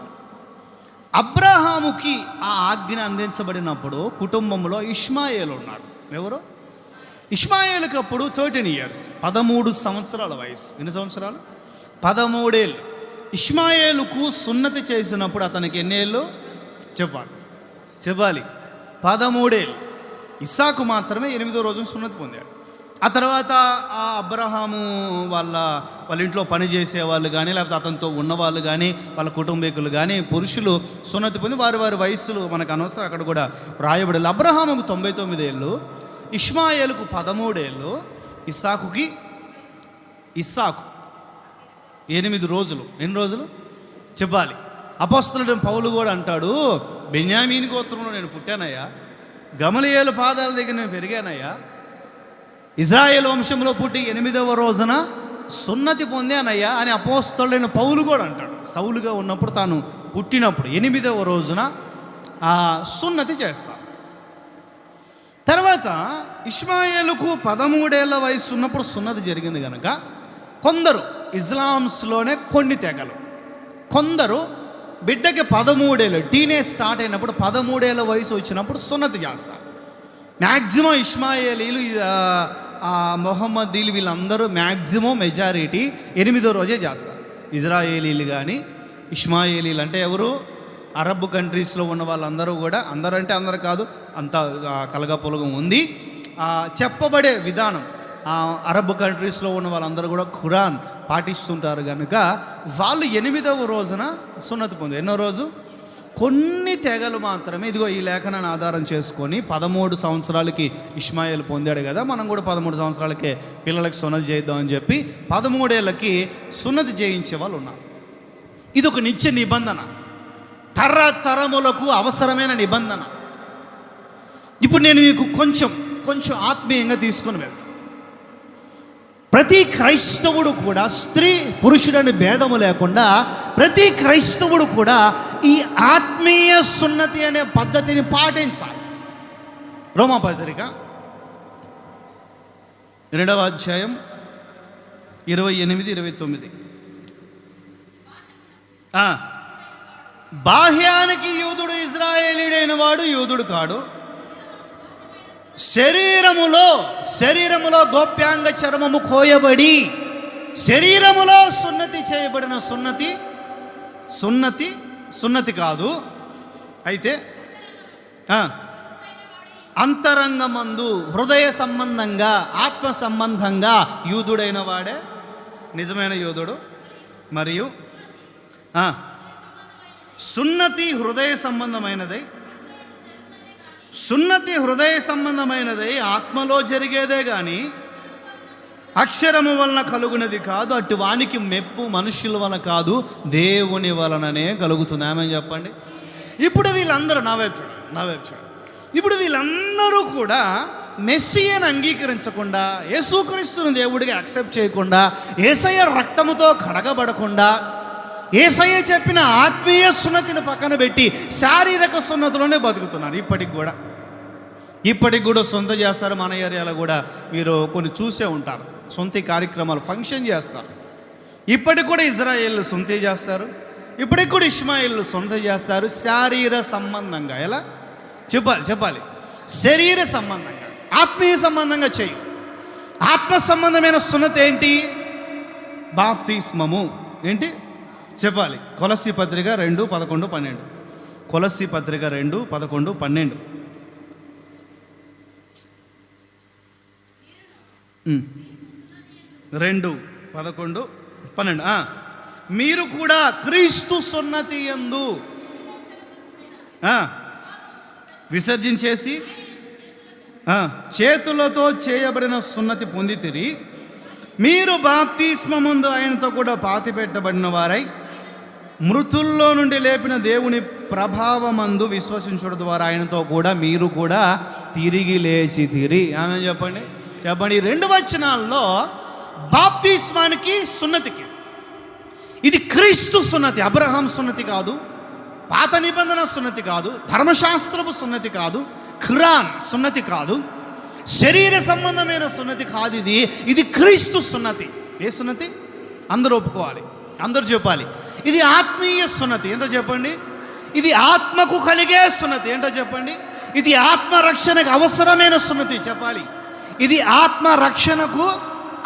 అబ్రహాముకి ఆ ఆజ్ఞ అందించబడినప్పుడు కుటుంబంలో ఇష్మాయేలు ఉన్నాడు. ఎవరు? ఇష్మాయేలుకి అప్పుడు 13 years, 13 సంవత్సరాల వయసు. ఎన్ని సంవత్సరాలు? 13 ఏళ్ళు. ఇష్మాయేలుకు సున్నతి చేసినప్పుడు అతనికి ఎన్ని ఏళ్ళు? చెప్పాలి 13 ఏళ్ళు. ఇస్సాకు మాత్రమే 8వ రోజున సున్నతి పొందాడు. ఆ తర్వాత ఆ అబ్రహాము వాళ్ళ ఇంట్లో పని చేసేవాళ్ళు కానీ, లేకపోతే అతనితో ఉన్నవాళ్ళు కానీ, వాళ్ళ కుటుంబీకులు కానీ, పురుషులు సున్నతి పొంది వారి వయస్సులు మనకు అనవసరం, అక్కడ కూడా రాయబడాలి. అబ్రహాముకు 99 ఏళ్ళు, ఇష్మాయేలుకు 13 ఏళ్ళు, ఇస్సాకు 8 రోజులు. ఎన్ని రోజులు? చెప్పాలి. అపోస్తలుడైన పౌలు కూడా అంటాడు, బెన్యామీను గోత్రంలో నేను పుట్టానయ్యా, గమలీయేలు పాదాల దగ్గర నేను పెరిగానయ్యా, ఇజ్రాయేల్ వంశంలో పుట్టి 8వ రోజున సున్నతి పొందానయ్యా అని అపోస్తలుడైన పౌలు కూడా అంటాడు. సౌలుగా ఉన్నప్పుడు తాను పుట్టినప్పుడు 8వ రోజున ఆ సున్నతి చేస్తాను. తర్వాత ఇష్మాయేలుకు 13 ఏళ్ళ వయసు ఉన్నప్పుడు సున్నతి జరిగింది కనుక కొందరు ఇస్లామ్స్లోనే కొన్ని తెగలు, కొందరు బిడ్డకి 13 ఏళ్ళు టీనేజ్ స్టార్ట్ అయినప్పుడు 13 ఏళ్ళ వయసు వచ్చినప్పుడు సున్నతి చేస్తారు. మ్యాక్సిమం ఇష్మాయేలీలు, మొహమ్మదీలు వీళ్ళందరూ మ్యాక్సిమం మెజారిటీ 8వ రోజే చేస్తారు. ఇజ్రాయేలీలు కానీ ఇష్మాయేలీలు అంటే ఎవరు? అరబ్ కంట్రీస్లో ఉన్న వాళ్ళందరూ కూడా, అందరంటే అందరు కాదు, అంత కలగపొలగం ఉంది. చెప్పబడే విధానం అరబ్ కంట్రీస్లో ఉన్న వాళ్ళందరూ కూడా ఖురాన్ పాటిస్తుంటారు కనుక వాళ్ళు 8వ రోజున సున్నతి పొంది. ఎన్నో రోజు? కొన్ని తెగలు మాత్రమే. ఇదిగో ఈ లేఖనాన్ని ఆధారం చేసుకొని 13 సంవత్సరాలకి ఇష్మాయేలు పొందాడు కదా, మనం కూడా 13 సంవత్సరాలకే పిల్లలకి సున్నతి చేద్దామని చెప్పి 13 ఏళ్ళకి సున్నతి చేయించే వాళ్ళు ఉన్నారు. ఇది ఒక నిత్య నిబంధన, తరతరములకు అవసరమైన నిబంధన. ఇప్పుడు నేను మీకు కొంచెం ఆత్మీయంగా తీసుకుని వెళ్తాను. ప్రతి క్రైస్తవుడు కూడా, స్త్రీ పురుషుడని భేదము లేకుండా ప్రతి క్రైస్తవుడు కూడా ఈ ఆత్మీయ సున్నతి అనే పద్ధతిని పాటించాలి. రోమాపత్రిక 2వ అధ్యాయం 28-29. బాహ్యానికి యూదుడు ఇజ్రాయేలీడైన వాడు యూదుడు కాడు, శరీరములో గోప్యాంగ చర్మము కోయబడి శరీరములో సున్నతి చేయబడిన సున్నతి కాదు. అయితే అంతరంగమందు హృదయ సంబంధంగా, ఆత్మ సంబంధంగా యూదుడైన వాడే నిజమైన యూదుడు. మరియు సున్నతి హృదయ సంబంధమైనదై ఆత్మలో జరిగేదే కానీ అక్షరము వలన కలుగునది కాదు. అటు వానికి మెప్పు మనుషుల వలన కాదు, దేవుని వలననే కలుగుతుంది. ఆమేన్ చెప్పండి. ఇప్పుడు వీళ్ళందరూ నా వైపు చూడండి. ఇప్పుడు వీళ్ళందరూ కూడా మెస్సియను అంగీకరించకుండా, యేసుక్రీస్తుని దేవుడిగా యాక్సెప్ట్ చేయకుండా, యేసయ్య రక్తముతో కడగబడకుండా, యేసయ్య చెప్పిన ఆత్మీయ సున్నతిని పక్కన పెట్టి శారీరక సున్నతిలోనే బతుకుతున్నారు. ఇప్పటికి కూడా సొంత చేస్తారు. మన ఏరియాలో కూడా మీరు కొన్ని చూసే ఉంటారు, సొంత కార్యక్రమాలు ఫంక్షన్ చేస్తారు. ఇప్పటికి కూడా ఇజ్రాయేళ్ళు సొంత చేస్తారు, ఇప్పటికి కూడా ఇష్మాయేళ్ళు సొంత చేస్తారు. శారీర సంబంధంగా. ఎలా చెప్పాలి? శరీర సంబంధంగా, ఆత్మీయ సంబంధంగా చేయి. ఆత్మ సంబంధమైన సున్నతి ఏంటి? బాప్తిస్మము. ఏంటి చెప్పాలి? కొలస్సీ పత్రిక 2:11-12. కొలస్సీ పత్రిక 2:11-12. 2:11-12. మీరు కూడా క్రీస్తు సున్నతి యందు విసర్జించేసి చేతులతో చేయబడిన సున్నతి పొందితిరి, మీరు బాప్తిస్మమందు ఆయనతో కూడా పాతిపెట్టబడిన వారై మృతుల్లో నుండి లేపిన దేవుని ప్రభావమందు విశ్వసించడం ద్వారా ఆయనతో కూడా మీరు కూడా తిరిగి లేచితిరి. ఆమె చెప్పండి చెప్పండి. ఈ 2 వచనాల్లో బాప్తిస్మానికి సున్నతికి, ఇది క్రీస్తు సున్నతి, అబ్రహాం సున్నతి కాదు, పాత నిబంధన సున్నతి కాదు, ధర్మశాస్త్రపు సున్నతి కాదు, ఖురాన్ సున్నతి కాదు, శరీర సంబంధమైన సున్నతి కాదు. ఇది క్రీస్తు సున్నతి. ఏ సున్నతి? అందరూ ఒప్పుకోవాలి, అందరూ చెప్పాలి. ఇది ఆత్మీయ సున్నతి. ఏంటో చెప్పండి. ఇది ఆత్మకు కలిగే సున్నతి. ఏంటో చెప్పండి. ఇది ఆత్మ రక్షణకు అవసరమైన సున్నతి. చెప్పాలి. ఇది ఆత్మ రక్షణకు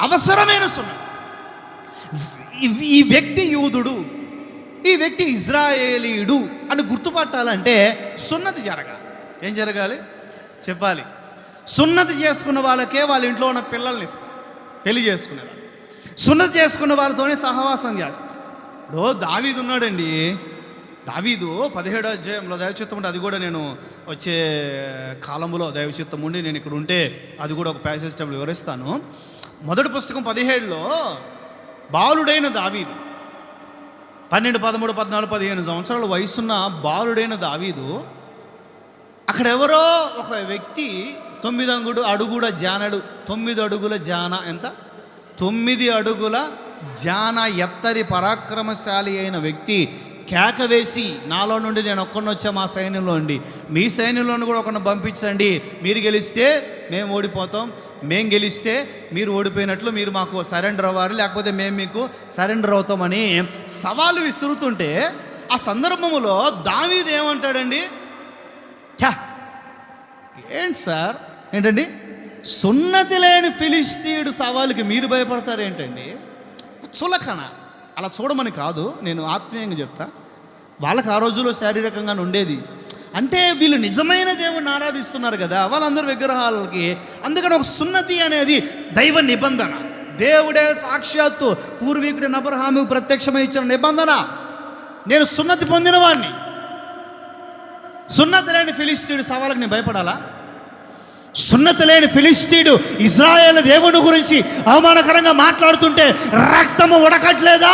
అవసరమైన సున్నతి. ఈ వ్యక్తి యూదుడు, ఈ వ్యక్తి ఇజ్రాయేలీయుడు అని గుర్తుపట్టాలంటే సున్నతి జరగాలి. ఏం జరగాలి చెప్పాలి. సున్నతి చేసుకున్న వాళ్ళకే వాళ్ళ ఇంట్లో ఉన్న పిల్లల్ని ఇస్తారు, పెళ్లి చేసుకునేవాళ్ళు. సున్నతి చేసుకున్న వాళ్ళతోనే సహవాసం చేస్తారు. ఇప్పుడు దావీదు ఉన్నాడండి. దావీదు 17వ అధ్యాయంలో దైవచిత్తం ఉంటే, అది కూడా నేను వచ్చే కాలంలో దైవచిత్తం ఉండి నేను ఇక్కడ ఉంటే అది కూడా ఒక ప్యాసేజ్ టైంలో వివరిస్తాను. మొదటి పుస్తకం 17లో బాలుడైన దావీదు, 12, 13, 14, 15 సంవత్సరాల వయసున్న బాలుడైన దావీదు, అక్కడ ఎవరో ఒక వ్యక్తి 9 అడుగుల జానడు, 9 అడుగుల జాన, ఎంత 9 అడుగుల జాన ఎత్తరి పరాక్రమశాలి అయిన వ్యక్తి కేక వేసి, నాలో నుండి నేను ఒక్కడిని వచ్చా మా సైన్యంలో ఉండి, మీ సైన్యంలో కూడా ఒకరిని పంపించండి, మీరు గెలిస్తే మేము ఓడిపోతాం, మేము గెలిస్తే మీరు ఓడిపోయినట్లు, మీరు మాకు సరెండర్ అవ్వాలి, లేకపోతే మేము మీకు సరెండర్ అవుతామని సవాలు విసురుతుంటే, ఆ సందర్భంలో దావీదు ఏమంటాడండి? ఛా, ఏంటి సార్, ఏంటండి సున్నతి లేని ఫిలిస్తీయుడు సవాలుకి మీరు భయపడతారు ఏంటండి? చులకన. అలా చూడమని కాదు, నేను ఆత్మీయంగా చెప్తా. వాళ్ళకి ఆ రోజుల్లో శారీరకంగా ఉండేది. అంటే వీళ్ళు నిజమైన దేవుణ్ణి ఆరాధిస్తున్నారు కదా, వాళ్ళందరూ విగ్రహాలకి. అందుకని ఒక సున్నతి అనేది దైవ నిబంధన. దేవుడే సాక్షాత్తు పూర్వీకుడి అబ్రహాము ప్రత్యక్షమై ఇచ్చిన నిబంధన. నేను సున్నతి పొందిన వాడిని. సున్నతి లేని ఫిలిస్తీయుడు సవాళ్ళకి నేను భయపడాలా? సున్నతి లేని ఫిలిస్తీయుడు ఇజ్రాయేల్ దేవుని గురించి అవమానకరంగా మాట్లాడుతుంటే రక్తము ఉడకట్లేదా?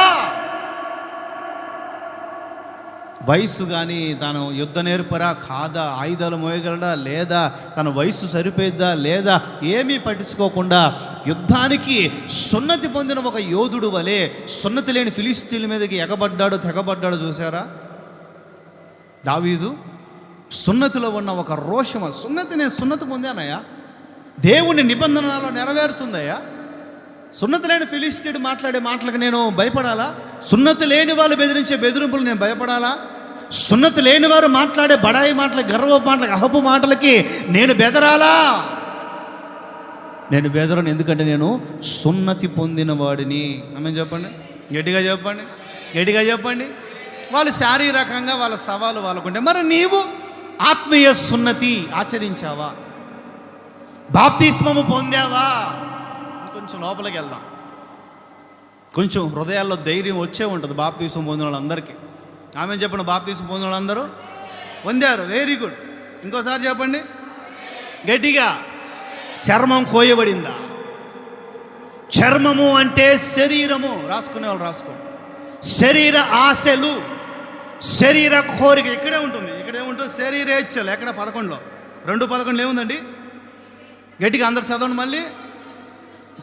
వయసు కానీ తను యుద్ధ నేర్పరా కాదా, ఆయుధాలు మోయగలడా లేదా, తన వయసు సరిపోయిద్దా లేదా, ఏమీ పట్టించుకోకుండా యుద్ధానికి సున్నతి పొందిన ఒక యోధుడు వలె సున్నతి లేని ఫిలిస్తీన్ల మీదకి ఎగబడ్డాడు, తెగబడ్డాడు. చూసారా దావీదు? సున్నతిలో ఉన్న ఒక రోషం. నేను సున్నతి పొందానయ్యా, దేవుని నిబంధనలో నెరవేరుతుందయ్యా. సున్నతి లేని ఫిలిస్తీయుడు మాట్లాడే మాటలకు నేను భయపడాలా? సున్నతి లేని వాళ్ళు బెదిరించే బెదిరింపులు నేను భయపడాలా? సున్నతి లేని వారు మాట్లాడే బడాయి మాటలకి, గర్వ మాటలకి, అహపు మాటలకి నేను బెదరాలా? నేను బెదరను, ఎందుకంటే నేను సున్నతి పొందిన వాడిని. ఆమె చెప్పండి, గట్టిగా చెప్పండి, గట్టిగా చెప్పండి. వాళ్ళు శారీరకంగా వాళ్ళ సవాలు వాళ్ళకుంటే, మరి నీవు ఆత్మీయ సున్నతి ఆచరించావా? బాప్తిస్మము పొందావా? కొంచెం లోపలికి వెళ్దాం. కొంచెం హృదయాల్లో ధైర్యం వచ్చే ఉంటుంది బాప్తిస్మం పొందిన వాళ్ళందరికీ. ఆమె చెప్పండి, బాప్తిస్మం పొందిన వాళ్ళందరూ పొందారు. Very good. ఇంకోసారి చెప్పండి గట్టిగా. చర్మం కోయబడిందా? చర్మము అంటే శరీరము. రాసుకునే వాళ్ళు రాసుకోండి. శరీర ఆశలు, శరీర కోరిక ఇక్కడే ఉంటుంది. ఇక్కడే ఉంటుంది శరీరేచ్ఛలు. ఎక్కడ 11లో 2:11 ఏముందండి? గట్టిగా అందరు చదవండి, మళ్ళీ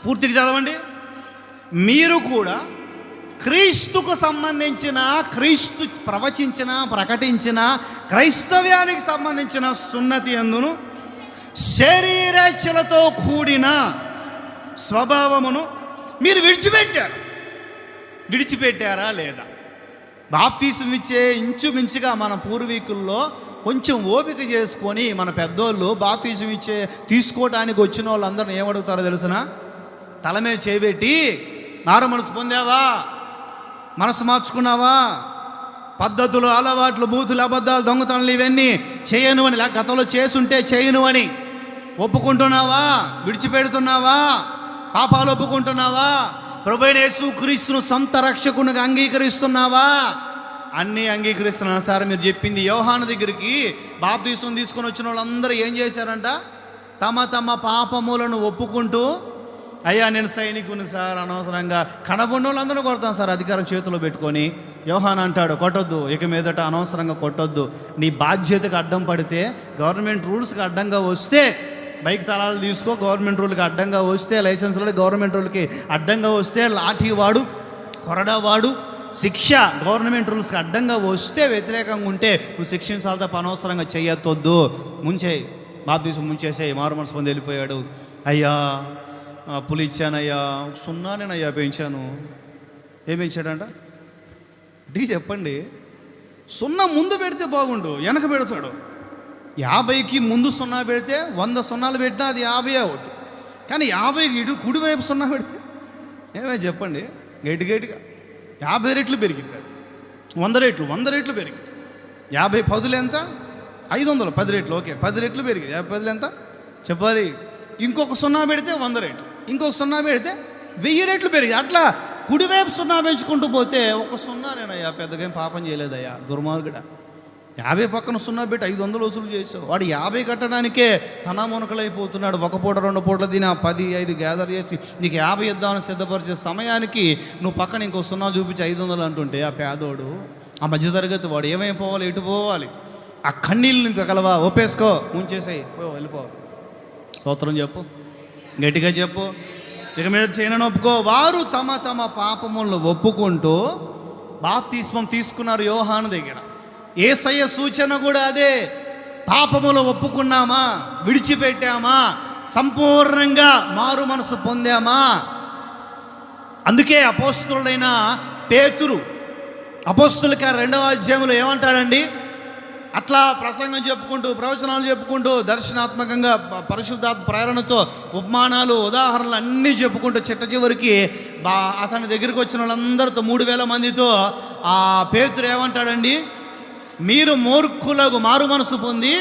పూర్తిగా చదవండి. మీరు కూడా క్రీస్తుకు సంబంధించిన, క్రీస్తు ప్రవచించిన, ప్రకటించిన క్రైస్తవ్యానికి సంబంధించిన సున్నతి అందును శరీరేచ్ఛలతో కూడిన స్వభావమును మీరు విడిచిపెట్టారా లేదా? బాప్తిసం ఇచ్చే ఇంచుమించుగా మన పూర్వీకుల్లో కొంచెం ఓపిక చేసుకొని మన పెద్దోళ్ళు బాప్తిసం తీసుకోవడానికి వచ్చిన వాళ్ళందరిని ఏమడుగుతారో తెలుసిన? తల మీద చేయబెట్టి, మారు మనసు పొందావా, మనసు మార్చుకున్నావా, పద్ధతులు, అలవాట్లు, బూతులు, అబద్ధాలు, దొంగతనాలు ఇవన్నీ చేయను అని, గతంలో చేసుంటే చేయను అని ఒప్పుకుంటున్నావా? విడిచిపెడుతున్నావా? పాపాలు ఒప్పుకుంటున్నావా? ప్రభువైన యేసుక్రీస్తును సొంత రక్షకునిగా అంగీకరిస్తున్నావా? అన్నీ అంగీకరిస్తున్నాను సార్. మీరు చెప్పింది. యోహాను దగ్గరికి బాప్తిసం తీసుకొని వచ్చిన వాళ్ళందరూ ఏం చేశారంట? తమ తమ పాపములను ఒప్పుకుంటూ, అయ్యా నేను సైనికుని సార్, అనవసరంగా కనబడిన వాళ్ళందరూ కొడతాను సార్ అధికారం చేతిలో పెట్టుకొని. యోహాన్ అంటాడు, కొట్టొద్దు, ఇక మీదట అనవసరంగా కొట్టొద్దు. నీ బాధ్యతకు అడ్డం పడితే, గవర్నమెంట్ రూల్స్కి అడ్డంగా వస్తే బైక్ తలాలు తీసుకో, గవర్నమెంట్ రూల్కి అడ్డంగా వస్తే, లైసెన్స్లో గవర్నమెంట్ రూల్కి అడ్డంగా వస్తే, లాఠీ వాడు, కొరడా వాడు, శిక్ష గవర్నమెంట్ రూల్స్కి అడ్డంగా వస్తే, వ్యతిరేకంగా ఉంటే నువ్వు శిక్షించాలి తప్ప అనవసరంగా చెయ్యొద్దు. ముంచేయి, బాప్తీసం ముంచేసేయి. మారు మనసు పొంది వెళ్ళిపోయాడు. అయ్యా అప్పులు ఇచ్చానయ్యా, సున్నానేనయ్యా పెంచాను. ఏం పెంచాడంట చెప్పండి. సున్నా ముందు పెడితే బాగుండు, వెనక పెడతాడు. 50కి ముందు సున్నా పెడితే 100 సున్నాలు పెట్టినా అది 50 అవుతుంది. కానీ 50కి ఇటు కుడివైపు సున్నా పెడితే ఏమైనా చెప్పండి, గట్టిగా 50 రెట్లు పెరిగిద్ది. 100 రెట్లు పెరిగింది. 50 పదులు ఎంత? 500. 10 రెట్లు, ఓకే, 10 రెట్లు పెరిగింది. 50 పదులు ఎంత చెప్పాలి? ఇంకొక సున్నా పెడితే 100 రెట్లు, ఇంకొక సున్నా పెడితే 1000 రెట్లు పెరిగింది. అట్లా కుడివైపు సున్నా పెంచుకుంటూ పోతే ఒక సున్నానేనయ్యా, పెద్దగా ఏం పాపం చేయలేదయ్యా, దుర్మార్గుడా. 50 పక్కన సున్నా పెట్టి 500 వసూలు చేసావు. వాడు 50 కట్టడానికే తన మునకలైపోతున్నాడు. ఒక పూట 2 పూటలు తిని 10, 5 గ్యాదర్ చేసి నీకు 50 ఇద్దామని సిద్ధపరిచే సమయానికి నువ్వు పక్కన ఇంకో సున్నా చూపించి 500 అంటుంటే ఆ పేదోడు, ఆ మధ్యతరగతి వాడు ఏమైపోవాలి, ఎటు పోవాలి? ఆ కన్నీళ్ళని తగలవా, ఒప్పేసుకో, ముంచేసాయి, వెళ్ళిపో. స్తోత్రం చెప్పు, గట్టిగా చెప్పు. ఇక మీద చేయనని ఒప్పుకో. వారు తమ తమ పాపములను ఒప్పుకుంటూ బాప్తిస్మం తీసుకున్నారు యోహాను దగ్గర. యేసయ్య సూచన కూడా అదే. పాపములు ఒప్పుకున్నామా, విడిచిపెట్టామా, సంపూర్ణంగా మారు మనసు పొందామా. అందుకే అపోస్తులుడైన పేతురు అపోస్తుల 2వ అధ్యాయంలో ఏమంటాడండి? అట్లా ప్రసంగం చెప్పుకుంటూ, ప్రవచనాలు చెప్పుకుంటూ, దర్శనాత్మకంగా పరిశుద్ధాత్మ ప్రేరణతో ఉపమానాలు, ఉదాహరణలు అన్నీ చెప్పుకుంటూ చిట్ట చివరికి అతని దగ్గరికి వచ్చిన వాళ్ళందరితో 3000 మందితో ఆ పేతురు ఏమంటాడండి? మీరు మూర్ఖులకు, మారు మనసు పొంది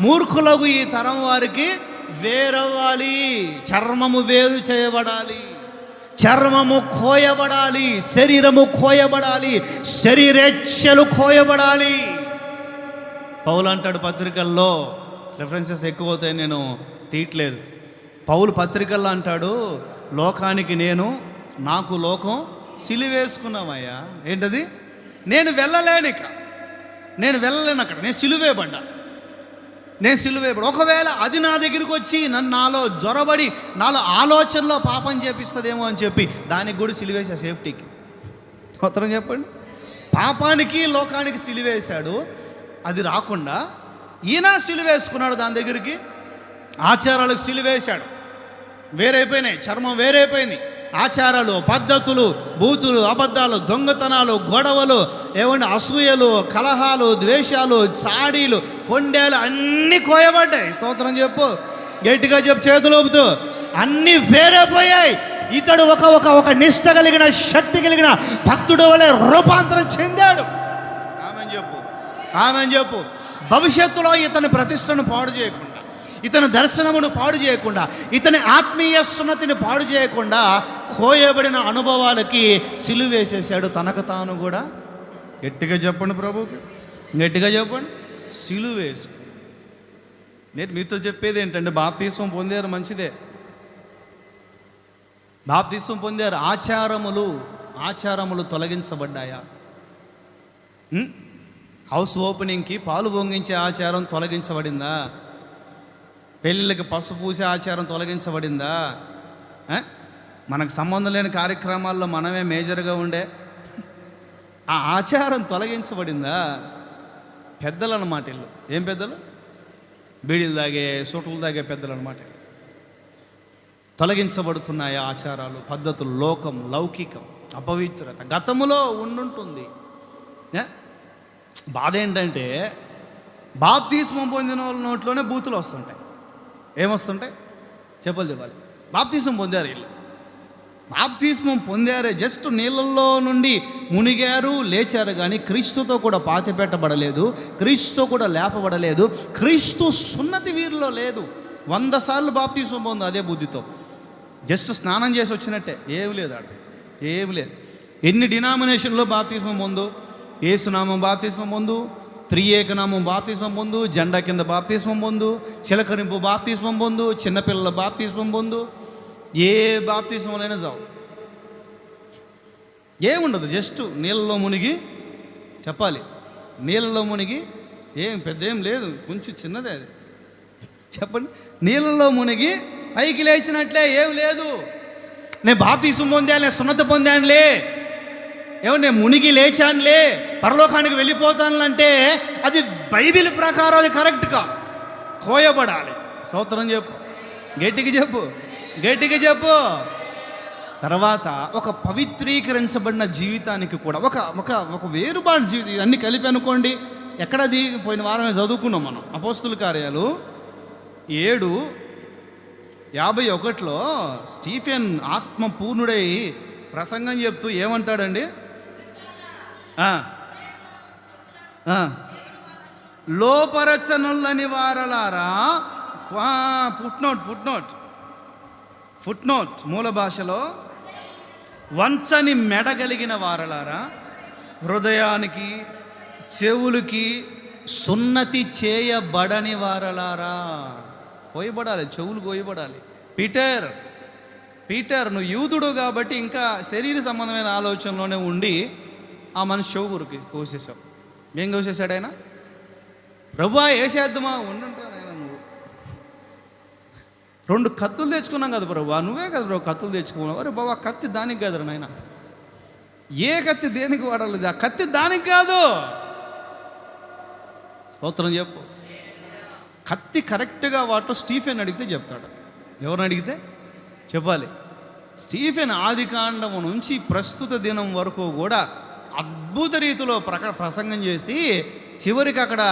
మూర్ఖులకు ఈ తరం వారికి వేరవ్వాలి, చర్మము వేరు చేయబడాలి, చర్మము కోయబడాలి, శరీరము కోయబడాలి, శరీరేచ్ఛలు కోయబడాలి. పౌలు అంటాడు పత్రికల్లో, రెఫరెన్సెస్ ఎక్కువ అవుతాయి, నేను తీయట్లేదు. పౌలు పత్రికల్లో అంటాడు, లోకానికి నేను, నాకు లోకం సిలువేసుకున్నామయ్యా. ఏంటది? నేను వెళ్ళలేను అక్కడ, నేను సిలువేబడ్డా. ఒకవేళ అది నా దగ్గరికి వచ్చి నాలో జొరబడి నాలో ఆలోచనలో పాపం చేపిస్తుందేమో అని చెప్పి దానికి కూడా సిలువేసా, సేఫ్టీకి. ఉత్తరం చెప్పండి. పాపానికి, లోకానికి సిలువేశాడు. అది రాకుండా ఈయన సిలువేసుకున్నాడు దాని దగ్గరికి. ఆచారాలకు సిలువేశాడు, వేరైపోయినాయి, చర్మం వేరైపోయింది. ఆచారాలు, పద్ధతులు, బూతులు, అబద్ధాలు, దొంగతనాలు, గొడవలు, అసూయలు, కలహాలు, ద్వేషాలు, చాడీలు, కొండేలు అన్నీ కోయబడ్డాయి. స్తోత్రం చెప్పు, గట్టిగా చెప్పు, చేతులు ఊపుతూ. అన్నీ వేరైపోయాయి. ఇతడు ఒక నిష్ట కలిగిన, శక్తి కలిగిన భక్తుడు వలె రూపాంతరం చెందాడు. ఆమె చెప్పు. భవిష్యత్తులో ఇతని ప్రతిష్టను పాడు చేయకుండా, ఇతని దర్శనమును పాడు చేయకుండా, ఇతని ఆత్మీయ సున్నతిని పాడు చేయకుండా కోయబడిన అనుభవాలకి సిలువేసేసాడు తనకు తాను కూడా. గట్టిగా చెప్పండి ప్రభుకి, గట్టిగా చెప్పండి. సిలువేసు. నేను మీతో చెప్పేది ఏంటంటే, బాప్తిస్మం పొందారు, మంచిదే, బాప్తిస్మం పొందారు. ఆచారములు తొలగించబడ్డాయా? హౌస్ ఓపెనింగ్కి పాలు పొంగించే ఆచారం తొలగించబడిందా? పెళ్ళిళ్ళకి పసుపు పూసే ఆచారం తొలగించబడిందా? మనకు సంబంధం లేని కార్యక్రమాల్లో మనమే మేజర్గా ఉండే ఆ ఆచారం తొలగించబడిందా? పెద్దలు అన్నమాట ఇల్లు. ఏం పెద్దలు? బీడీలు తాగే, సూటలు తాగే పెద్దలు అన్నమాట. తొలగించబడుతున్నాయి ఆచారాలు, పద్ధతులు, లోకం, లౌకికం, అపవిత్రత గతములో ఉండుంటుంది. బాధ ఏంటంటే, బాప్తిస్మం పొందిన వాళ్ళ నోట్లోనే బూతులు వస్తుంటాయి. ఏమొస్తుంటాయి చెప్పాలి? బాప్తిస్మం పొందారు వీళ్ళు, బాప్తిస్మం పొందారే, జస్ట్ నీళ్ళల్లో నుండి మునిగారు, లేచారు, కానీ క్రీస్తుతో కూడా పాతి పెట్టబడలేదు, క్రీస్తుతో కూడా లేపబడలేదు, క్రీస్తు సున్నతి వీరిలో లేదు. 100 సార్లు బాప్తిస్మం పొందు అదే బుద్ధితో, జస్ట్ స్నానం చేసి వచ్చినట్టే, ఏమి లేదు ఆడ, ఏమి లేదు. ఎన్ని డినామినేషన్లో బాప్తిస్మం పొందు, ఏసునామం బాప్తిస్మం పొందు, త్రియేకనామం బాప్తిస్మం పొందు, జెండా కింద బాప్తిస్మం పొందు, చిలకరింపు బాప్తిస్మం పొందు, చిన్నపిల్లల బాప్తిస్మం పొందు, ఏ బాప్తిస్మంలోనైనా చావు, ఏముండదు. జస్ట్ నీళ్ళలో మునిగి చెప్పాలి, నీళ్ళలో మునిగి ఏం పెద్ద ఏం లేదు, కొంచెం చిన్నదే అది. చెప్పండి, నీళ్ళలో మునిగి పైకి లేచినట్లే, ఏం లేదు. నేను బాప్తిస్మం పొందాను, నేను సున్నతి పొందానులే, ఏమన్నా నేను మునిగి లేచానులే, పరలోకానికి వెళ్ళిపోతానులంటే అది బైబిల్ ప్రకారం అది కరెక్ట్గా కోయబడాలి. స్తోత్రం చెప్పు, గట్టిగా చెప్పు, గట్టిగా చెప్పు. తర్వాత ఒక పవిత్రీకరించబడిన జీవితానికి కూడా ఒక ఒక ఒక వేరుబాటు జీవితం, అన్నీ కలిపి అనుకోండి. ఎక్కడది పోయిన వారమే చదువుకున్నాం మనం, అపోస్తుల కార్యాలు 7:51 స్టీఫెన్ ఆత్మ పూర్ణుడై ప్రసంగం చెప్తూ ఏమంటాడండి? లోపరచనులని వారలారా, ఫుట్ నోట్ మూల భాషలో వంచని మెడగలిగిన వారలారా, హృదయానికి చెవులకి సున్నతి చేయబడని వారలారా. కోయబడాలి, చెవులు కోయబడాలి. పీటర్ నువ్వు యూదుడు కాబట్టి ఇంకా శరీర సంబంధమైన ఆలోచనలోనే ఉండి ఆ మనిషి చెవుకి కోసేసావు. ఏం కోసేసాడు ఆయన? ప్రభువా వేసేద్దామా, ఉండంటారా నాయన, నువ్వు 2 కత్తులు తెచ్చుకున్నాం కదా ప్రభువా, నువ్వే కదా ప్రభు కత్తులు తెచ్చుకున్నావు. అరే బాబా, కత్తి దానికి కాదురా నాయన, ఏ కత్తి దేనికి వాడాలి? ఆ కత్తి దానికి కాదు. స్తోత్రం చెప్పు. కత్తి కరెక్ట్గా వాటో స్టీఫెన్ అడిగితే చెప్తాడు. ఎవరిని అడిగితే చెప్పాలి. స్టీఫెన్ ఆదికాండము నుంచి ప్రస్తుత దినం వరకు కూడా అద్భుత రీతిలో ప్రసంగం చేసి చివరికి అక్కడ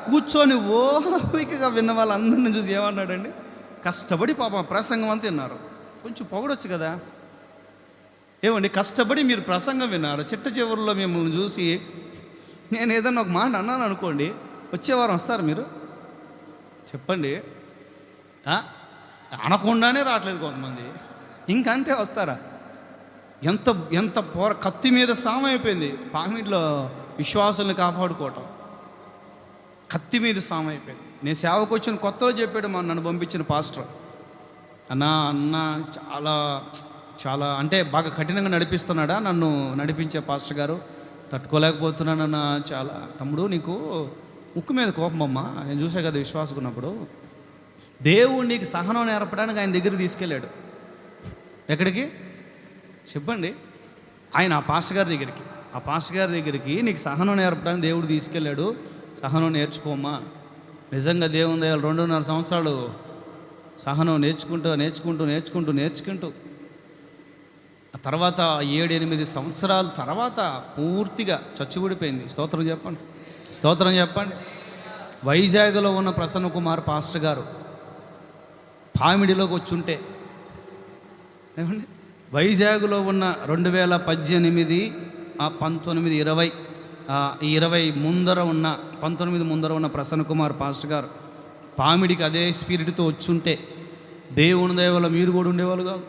కూర్చొని ఓపికగా విన్న వాళ్ళందరిని చూసి ఏమన్నాడండి? కష్టపడి పాప ప్రసంగం అంతా విన్నారు. కొంచెం పొగడొచ్చు కదా, ఏమండి? కష్టపడి మీరు ప్రసంగం విన్నారు, చిట్ట చివరిలో మిమ్మల్ని చూసి నేను ఏదన్నా ఒక మాట అన్నాను అనుకోండి, వచ్చే వారం వస్తారు మీరు? చెప్పండి. అనకుండానే రావట్లేదు కొంతమంది, ఇంకంతే వస్తారా? ఎంత కత్తి మీద సామె అయిపోయింది. పామిడిలో విశ్వాసాలను కాపాడుకోవటం కత్తి మీద సామె అయిపోయింది. నేను సేవకు వచ్చిన కొత్తలో చెప్పాడు మా నన్ను పంపించిన పాస్టర్, అన్న చాలా చాలా అంటే బాగా కఠినంగా నడిపిస్తున్నాడా నన్ను నడిపించే పాస్టర్ గారు, తట్టుకోలేకపోతున్నానన్నా. చాలా తమ్ముడు, నీకు ముక్కు మీద కోపమమ్మా, నేను చూసా కదా విశ్వాసుకున్నప్పుడు. దేవుడు నీకు సహనం నేర్పడానికి ఆయన దగ్గరికి తీసుకెళ్ళాడు. ఎక్కడికి చెప్పండి? ఆయన ఆ పాస్టర్ గారి దగ్గరికి నీకు సహనం నేర్పడానికి దేవుడు తీసుకెళ్ళాడు. సహనం నేర్చుకోమ్మా. నిజంగా దేవుని దయ 2.5 సంవత్సరాలు సహనం నేర్చుకుంటూ ఆ తర్వాత 7-8 సంవత్సరాల తర్వాత పూర్తిగా చచ్చుబడిపోయింది. స్తోత్రం చెప్పండి. వైజాగ్లో ఉన్న ప్రసన్న కుమార్ పాస్టర్ గారు పామిడిలోకి వచ్చుంటే, ఏమండి, వైజాగ్లో ఉన్న 2018, 19, 20 20 ముందర ఉన్న 19 ముందర ఉన్న ప్రసన్న కుమార్ పాస్టర్ గారు పామిడికి అదే స్పిరిట్తో వచ్చుంటే దేవుని దయవల్ల మీరు కూడా ఉండేవాళ్ళు కాదు.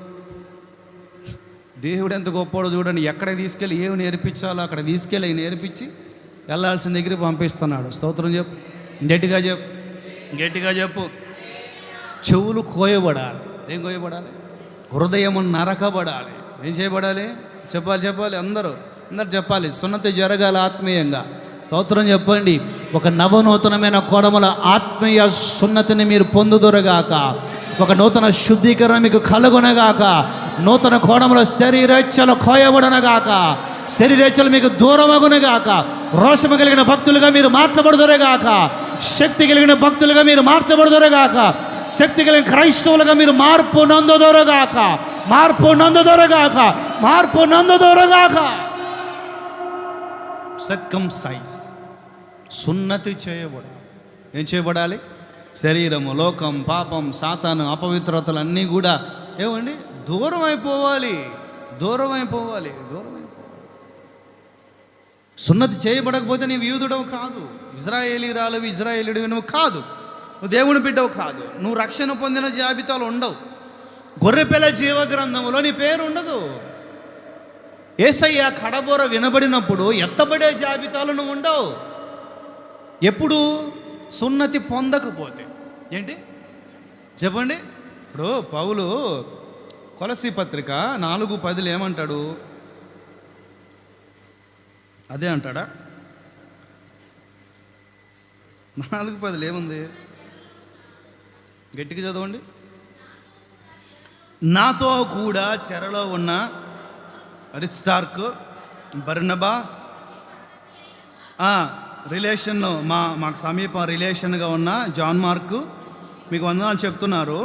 దేవుడు ఎంత గొప్పవాడో చూడండి. ఎక్కడికి తీసుకెళ్ళి ఏమి నేర్పించాలో అక్కడ తీసుకెళ్ళి నేర్పించి వెళ్ళాల్సిన దగ్గరికి పంపిస్తున్నాడు. స్తోత్రం చెప్పు, గట్టిగా చెప్పు. చెవులు కోయబడాలి. ఏం కోయబడాలి? హృదయము నరకబడాలి. ఏం చేయబడాలి? చెప్పాలి. అందరూ చెప్పాలి. సున్నతి జరగాలి ఆత్మీయంగా. స్తోత్రం చెప్పండి. ఒక నవనూతనమైన కోణముల ఆత్మీయ సున్నతిని మీరు పొందుదురుగాక. ఒక నూతన శుద్ధీకరణ మీకు కలుగునగాక. నూతన కోణముల శరీరేచ్ఛలు కోయబడునగాక. శరీరేచ్ఛలు మీకు దూరమగునగాక. రోషము కలిగిన భక్తులుగా మీరు మార్చబడుదురుగాక. శక్తి కలిగిన భక్తులుగా మీరు మార్చబడుదురుగాక. శక్తి కలిగిన క్రైస్తవులుగా మీరు మార్పు నందుదురుగాక. సర్కంసైజ్, సున్నతి చేయబడాలి. ఏం చేయబడాలి? శరీరము, లోకం, పాపం, సాతాను, అపవిత్రతలు అన్నీ కూడా ఏమండి దూరం అయిపోవాలి. సున్నతి చేయబడకపోతే నీవు యూదుడవు కాదు, ఇజ్రాయేలీయుడివి నువ్వు కాదు, నువ్వు దేవుని బిడ్డవు కాదు, నువ్వు రక్షణ పొందిన జాబితాలు ఉండవు. గొర్రెపిల్ల జీవ గ్రంథంలో నీ పేరు ఉండదు. యేసయ్య కడబోర వినబడినప్పుడు ఎత్తబడే జాబితాలు నువ్వు ఉండవు. ఎప్పుడు? సున్నతి పొందకపోతే. ఏంటి చెప్పండి? ఇప్పుడు పౌలు కొలస్సీ పత్రిక 4:10 ఏమంటాడు? అదే అంటాడా? 4:10 ఏముంది? గట్టిగా చదవండి. నాతో కూడా చెరలో ఉన్న అరిస్టార్క్, బర్నబాస్, రిలేషన్లో మాకు సమీప రిలేషన్గా ఉన్న జాన్ మార్కు మీకు వందనాలు చెప్తున్నారు.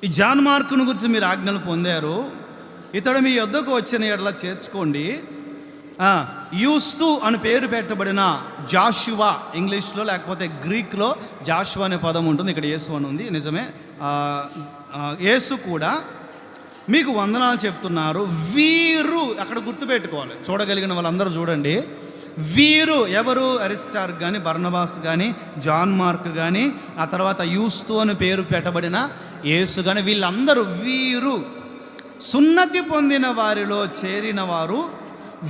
ఈ జాన్ మార్కును గురించి మీరు ఆజ్ఞలు పొందారు. ఇతడు మీ యొద్దకు వచ్చిన ఎడల చేర్చుకోండి. యూస్తు అని పేరు పెట్టబడిన జాషువా, ఇంగ్లీష్లో లేకపోతే గ్రీక్లో జాషువా అనే పదం ఉంటుంది. ఇక్కడ యేసు అని ఉంది, నిజమే. యేసు కూడా మీకు వందనాలు చెప్తున్నారు. వీరు అక్కడ గుర్తుపెట్టుకోవాలి, చూడగలిగిన వాళ్ళందరూ చూడండి. వీరు ఎవరు? అరిస్టార్క్ కానీ, బర్నబాస్ కానీ, జాన్ మార్క్ కానీ, ఆ తర్వాత యూస్తు అని పేరు పెట్టబడిన యేసు కానీ, వీళ్ళందరూ వీరు సున్నతి పొందిన వారిలో చేరిన వారు.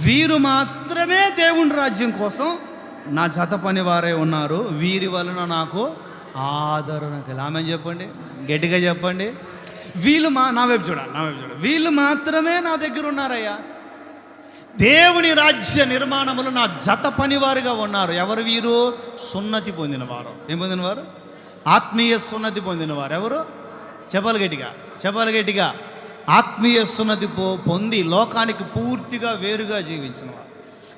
వీరు మాత్రమే దేవుని రాజ్యం కోసం నా జత పని వారే ఉన్నారు. వీరి వలన నాకు ఆదరణ కల. ఆమె చెప్పండి, గట్టిగా చెప్పండి. వీళ్ళు నా వైపు చూడాలి. వీళ్ళు మాత్రమే నా దగ్గర ఉన్నారయ్యా. దేవుని రాజ్య నిర్మాణములో నా జత పనివారుగా ఉన్నారు. ఎవరు వీరు? సున్నతి పొందినవారు. ఏం పొందినవారు? ఆత్మీయ సున్నతి పొందినవారు. ఎవరు? చెప్పాలి గట్టిగా. ఆత్మీయ సున్నతి పొంది లోకానికి పూర్తిగా వేరుగా జీవించిన వారు,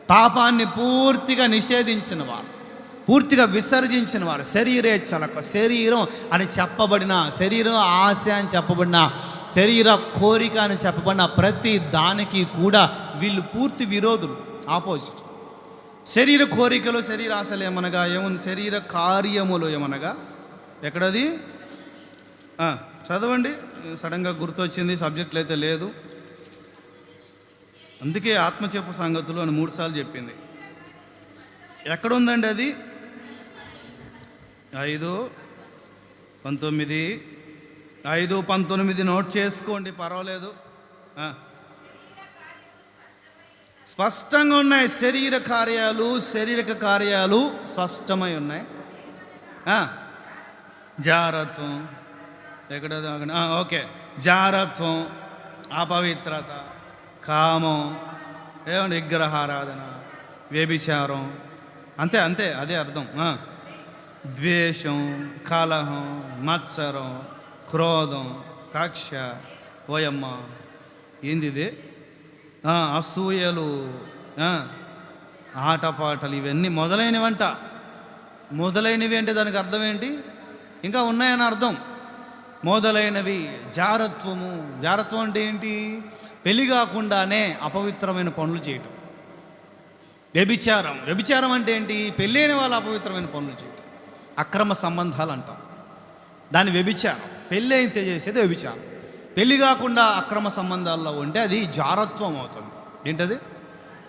పాపాన్ని పూర్తిగా నిషేధించిన వారు, పూర్తిగా విసర్జించిన వారు. శరీరం అని చెప్పబడిన, శరీరం ఆశ అని చెప్పబడిన, శరీర కోరిక అని చెప్పబడిన ప్రతి దానికి కూడా వీళ్ళు పూర్తి విరోధులు, ఆపోజిట్. శరీర కోరికలు, శరీర ఆశలు ఏమనగా ఏముంది? శరీర కార్యములు ఏమనగా ఎక్కడది? చదవండి, సడన్గా గుర్తొచ్చింది, సబ్జెక్టులు అయితే లేదు. అందుకే ఆత్మచెప్పు సంగతులు అని 3 సార్లు చెప్పింది. ఎక్కడుందండి అది? 5:19 నోట్ చేసుకోండి, పర్వాలేదు. స్పష్టంగా ఉన్నాయి. శారీరక కార్యాలు స్పష్టమై ఉన్నాయి. జారత్వం ఎక్కడ? ఓకే. జారత్వం, అపవిత్రత, కామం, ఏమంటే విగ్రహారాధన, వ్యభిచారం, అంతే అదే అర్థం. ద్వేషం, కలహం, మత్సరం, క్రోధం, కక్ష, ఓయమ్మ ఏంది ఇది? అసూయలు, ఆటపాటలు, ఇవన్నీ మొదలైనవి అంటే దానికి అర్థం ఏంటి? ఇంకా ఉన్నాయని అర్థం. మొదలైనవి. జారత్వం అంటే ఏంటి? పెళ్లి కాకుండానే అపవిత్రమైన పనులు చేయటం. వ్యభిచారం అంటే ఏంటి? పెళ్ళైన వాళ్ళు అపవిత్రమైన పనులు చేయటం, అక్రమ సంబంధాలు అంటాం దాని వ్యభిచారం. పెళ్ళి అయితే చేసేది వ్యభిచారం. పెళ్ళి కాకుండా అక్రమ సంబంధాల్లో ఉంటే అది జారత్వం అవుతుంది. ఏంటది?